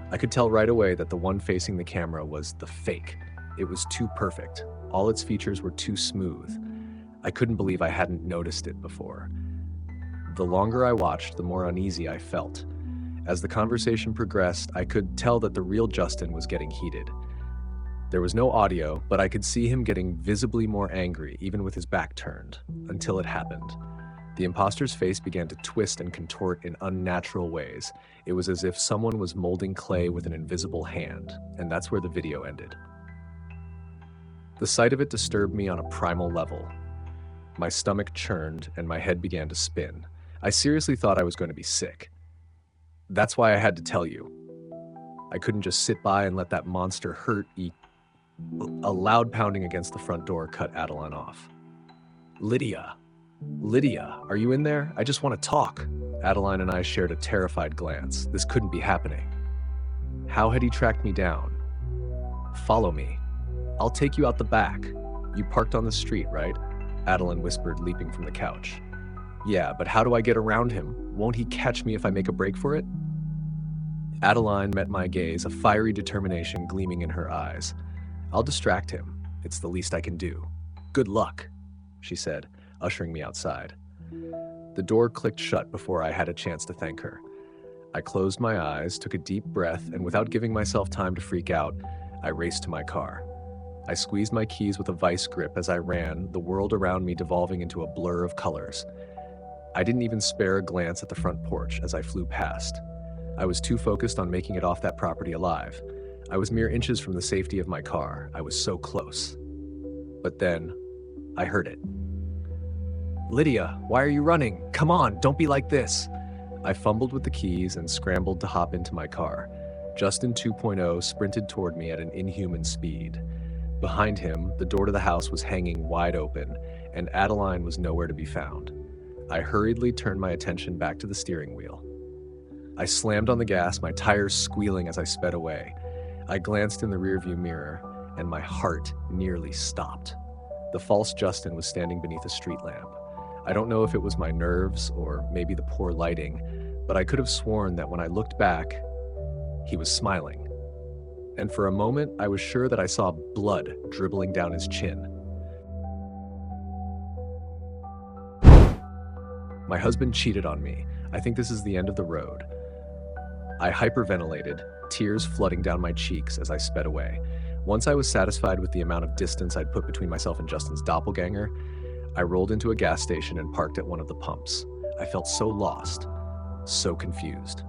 I could tell right away that the one facing the camera was the fake. It was too perfect. All its features were too smooth. I couldn't believe I hadn't noticed it before. The longer I watched, the more uneasy I felt. As the conversation progressed, I could tell that the real Justin was getting heated. There was no audio, but I could see him getting visibly more angry, even with his back turned, until it happened. The imposter's face began to twist and contort in unnatural ways. It was as if someone was molding clay with an invisible hand, and that's where the video ended. The sight of it disturbed me on a primal level. My stomach churned and my head began to spin. I seriously thought I was going to be sick. That's why I had to tell you. I couldn't just sit by and let that monster hurt eat. A loud pounding against the front door cut Adeline off. Lydia, are you in there? I just want to talk. Adeline and I shared a terrified glance. This couldn't be happening. How had he tracked me down? Follow me. I'll take you out the back. You parked on the street, right? Adeline whispered, leaping from the couch. Yeah, but how do I get around him? Won't he catch me if I make a break for it? Adeline met my gaze, a fiery determination gleaming in her eyes. I'll distract him. It's the least I can do. Good luck, she said, ushering me outside. The door clicked shut before I had a chance to thank her. I closed my eyes, took a deep breath, and without giving myself time to freak out, I raced to my car. I squeezed my keys with a vice grip as I ran, the world around me devolving into a blur of colors. I didn't even spare a glance at the front porch as I flew past. I was too focused on making it off that property alive. I was mere inches from the safety of my car. I was so close. But then, I heard it. Lydia, why are you running? Come on, don't be like this. I fumbled with the keys and scrambled to hop into my car. Justin 2.0 sprinted toward me at an inhuman speed. Behind him, the door to the house was hanging wide open, and Adeline was nowhere to be found. I hurriedly turned my attention back to the steering wheel. I slammed on the gas, my tires squealing as I sped away. I glanced in the rearview mirror, and my heart nearly stopped. The false Justin was standing beneath a street lamp. I don't know if it was my nerves or maybe the poor lighting, but I could have sworn that when I looked back, he was smiling. And for a moment, I was sure that I saw blood dribbling down his chin. My husband cheated on me. I think this is the end of the road. I hyperventilated, tears flooding down my cheeks as I sped away. Once I was satisfied with the amount of distance I'd put between myself and Justin's doppelganger, I rolled into a gas station and parked at one of the pumps. I felt so lost, so confused.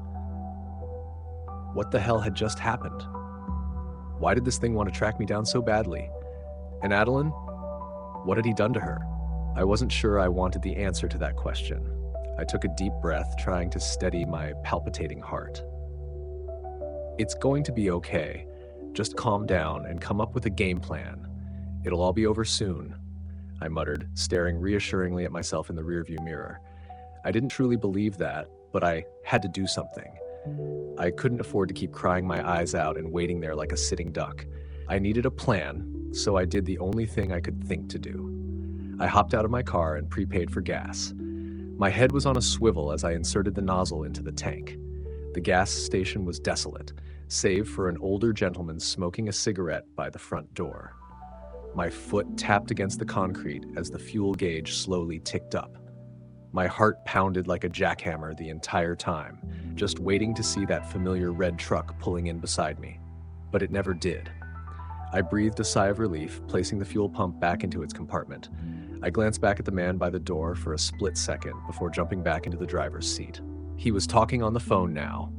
What the hell had just happened? Why did this thing want to track me down so badly? And Adeline? What had he done to her? I wasn't sure I wanted the answer to that question. I took a deep breath, trying to steady my palpitating heart. It's going to be okay. Just calm down and come up with a game plan. It'll all be over soon, I muttered, staring reassuringly at myself in the rearview mirror. I didn't truly believe that, but I had to do something. I couldn't afford to keep crying my eyes out and waiting there like a sitting duck. I needed a plan, so I did the only thing I could think to do. I hopped out of my car and prepaid for gas. My head was on a swivel as I inserted the nozzle into the tank. The gas station was desolate, save for an older gentleman smoking a cigarette by the front door. My foot tapped against the concrete as the fuel gauge slowly ticked up. My heart pounded like a jackhammer the entire time, just waiting to see that familiar red truck pulling in beside me. But it never did. I breathed a sigh of relief, placing the fuel pump back into its compartment. I glanced back at the man by the door for a split second before jumping back into the driver's seat. He was talking on the phone now.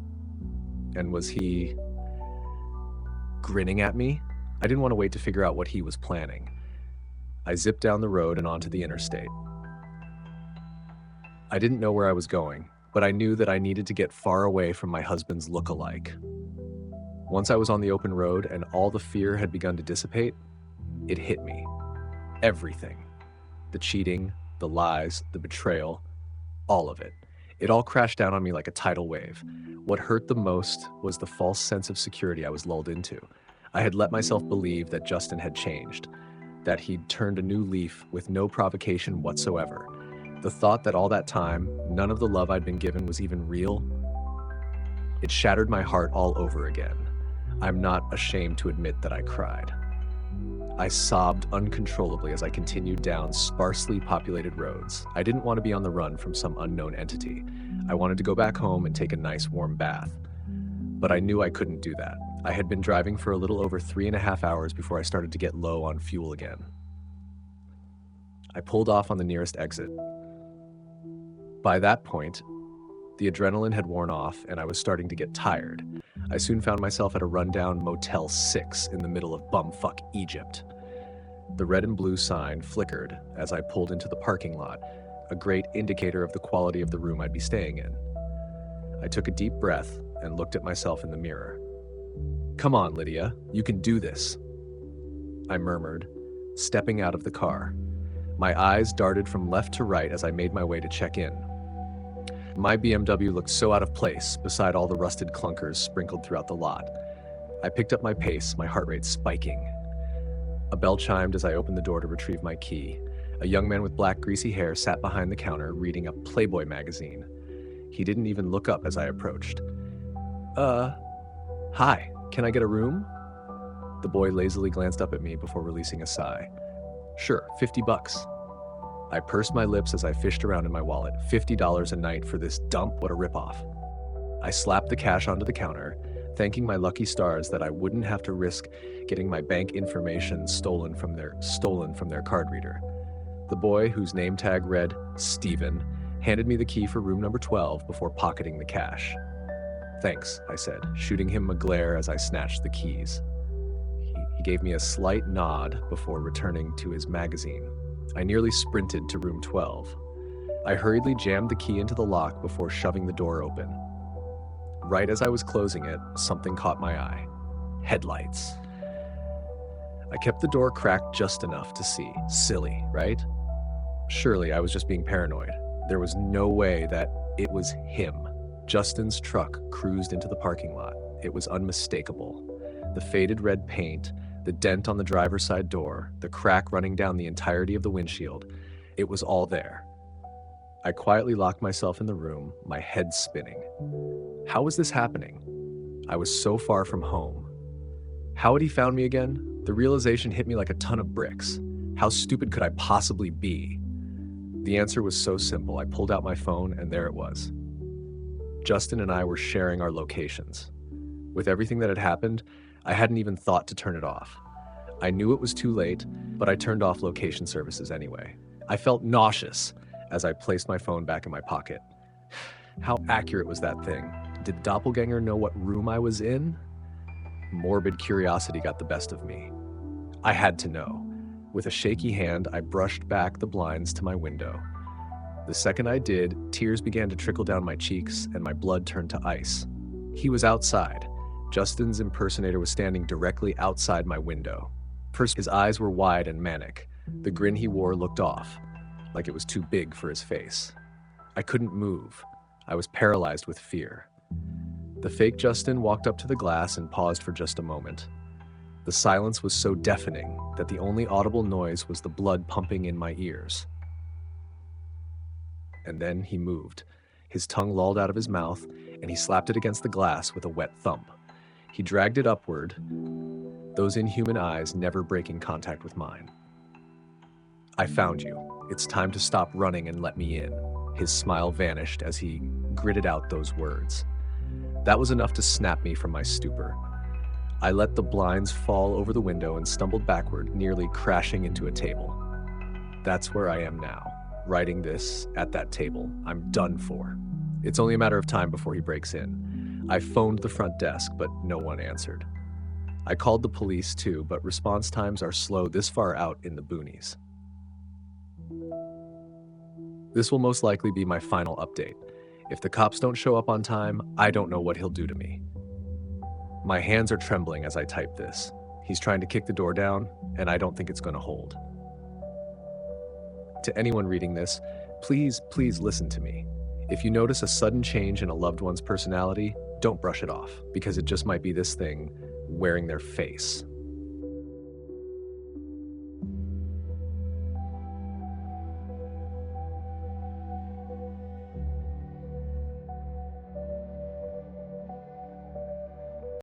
And was he grinning at me? I didn't want to wait to figure out what he was planning. I zipped down the road and onto the interstate. I didn't know where I was going, but I knew that I needed to get far away from my husband's look-alike. Once I was on the open road and all the fear had begun to dissipate, it hit me. Everything. The cheating, the lies, the betrayal, all of it. It all crashed down on me like a tidal wave. What hurt the most was the false sense of security I was lulled into. I had let myself believe that Justin had changed, that he'd turned a new leaf with no provocation whatsoever. The thought that all that time, none of the love I'd been given was even real, it shattered my heart all over again. I'm not ashamed to admit that I cried. I sobbed uncontrollably as I continued down sparsely populated roads. I didn't want to be on the run from some unknown entity. I wanted to go back home and take a nice warm bath. But I knew I couldn't do that. I had been driving for a little over 3.5 hours before I started to get low on fuel again. I pulled off on the nearest exit. By that point, the adrenaline had worn off and I was starting to get tired. I soon found myself at a rundown Motel 6 in the middle of bumfuck Egypt. The red and blue sign flickered as I pulled into the parking lot, a great indicator of the quality of the room I'd be staying in. I took a deep breath and looked at myself in the mirror. "Come on, Lydia, you can do this," I murmured, stepping out of the car. My eyes darted from left to right as I made my way to check in. My BMW looked so out of place beside all the rusted clunkers sprinkled throughout the lot. I picked up my pace, my heart rate spiking. A bell chimed as I opened the door to retrieve my key. A young man with black, greasy hair sat behind the counter reading a Playboy magazine. He didn't even look up as I approached. Hi, can I get a room?" The boy lazily glanced up at me before releasing a sigh. "Sure, $50. I pursed my lips as I fished around in my wallet. $50 a night for this dump, what a ripoff. I slapped the cash onto the counter, thanking my lucky stars that I wouldn't have to risk getting my bank information stolen from their card reader. The boy, whose name tag read Steven, handed me the key for room number 12 before pocketing the cash. "Thanks," I said, shooting him a glare as I snatched the keys. He gave me a slight nod before returning to his magazine. I nearly sprinted to room 12. I hurriedly jammed the key into the lock before shoving the door open. Right as I was closing it, something caught my eye. Headlights. I kept the door cracked just enough to see. Silly, right? Surely I was just being paranoid. There was no way that it was him. Justin's truck cruised into the parking lot. It was unmistakable. The faded red paint, the dent on the driver's side door, the crack running down the entirety of the windshield. It was all there. I quietly locked myself in the room, my head spinning. How was this happening? I was so far from home. How had he found me again? The realization hit me like a ton of bricks. How stupid could I possibly be? The answer was so simple. I pulled out my phone and there it was. Justin and I were sharing our locations. With everything that had happened, I hadn't even thought to turn it off. I knew it was too late, but I turned off location services anyway. I felt nauseous as I placed my phone back in my pocket. How accurate was that thing? Did the doppelganger know what room I was in? Morbid curiosity got the best of me. I had to know. With a shaky hand, I brushed back the blinds to my window. The second I did, tears began to trickle down my cheeks and my blood turned to ice. He was outside. Justin's impersonator was standing directly outside my window. His eyes were wide and manic. The grin he wore looked off, like it was too big for his face. I couldn't move. I was paralyzed with fear. The fake Justin walked up to the glass and paused for just a moment. The silence was so deafening that the only audible noise was the blood pumping in my ears. And then he moved. His tongue lolled out of his mouth, and he slapped it against the glass with a wet thump. He dragged it upward, those inhuman eyes never breaking contact with mine. "I found you. It's time to stop running and let me in." His smile vanished as he gritted out those words. That was enough to snap me from my stupor. I let the blinds fall over the window and stumbled backward, nearly crashing into a table. That's where I am now, writing this at that table. I'm done for. It's only a matter of time before he breaks in. I phoned the front desk, but no one answered. I called the police too, but response times are slow this far out in the boonies. This will most likely be my final update. If the cops don't show up on time, I don't know what he'll do to me. My hands are trembling as I type this. He's trying to kick the door down, and I don't think it's going to hold. To anyone reading this, please listen to me. If you notice a sudden change in a loved one's personality, don't brush it off, because it just might be this thing wearing their face.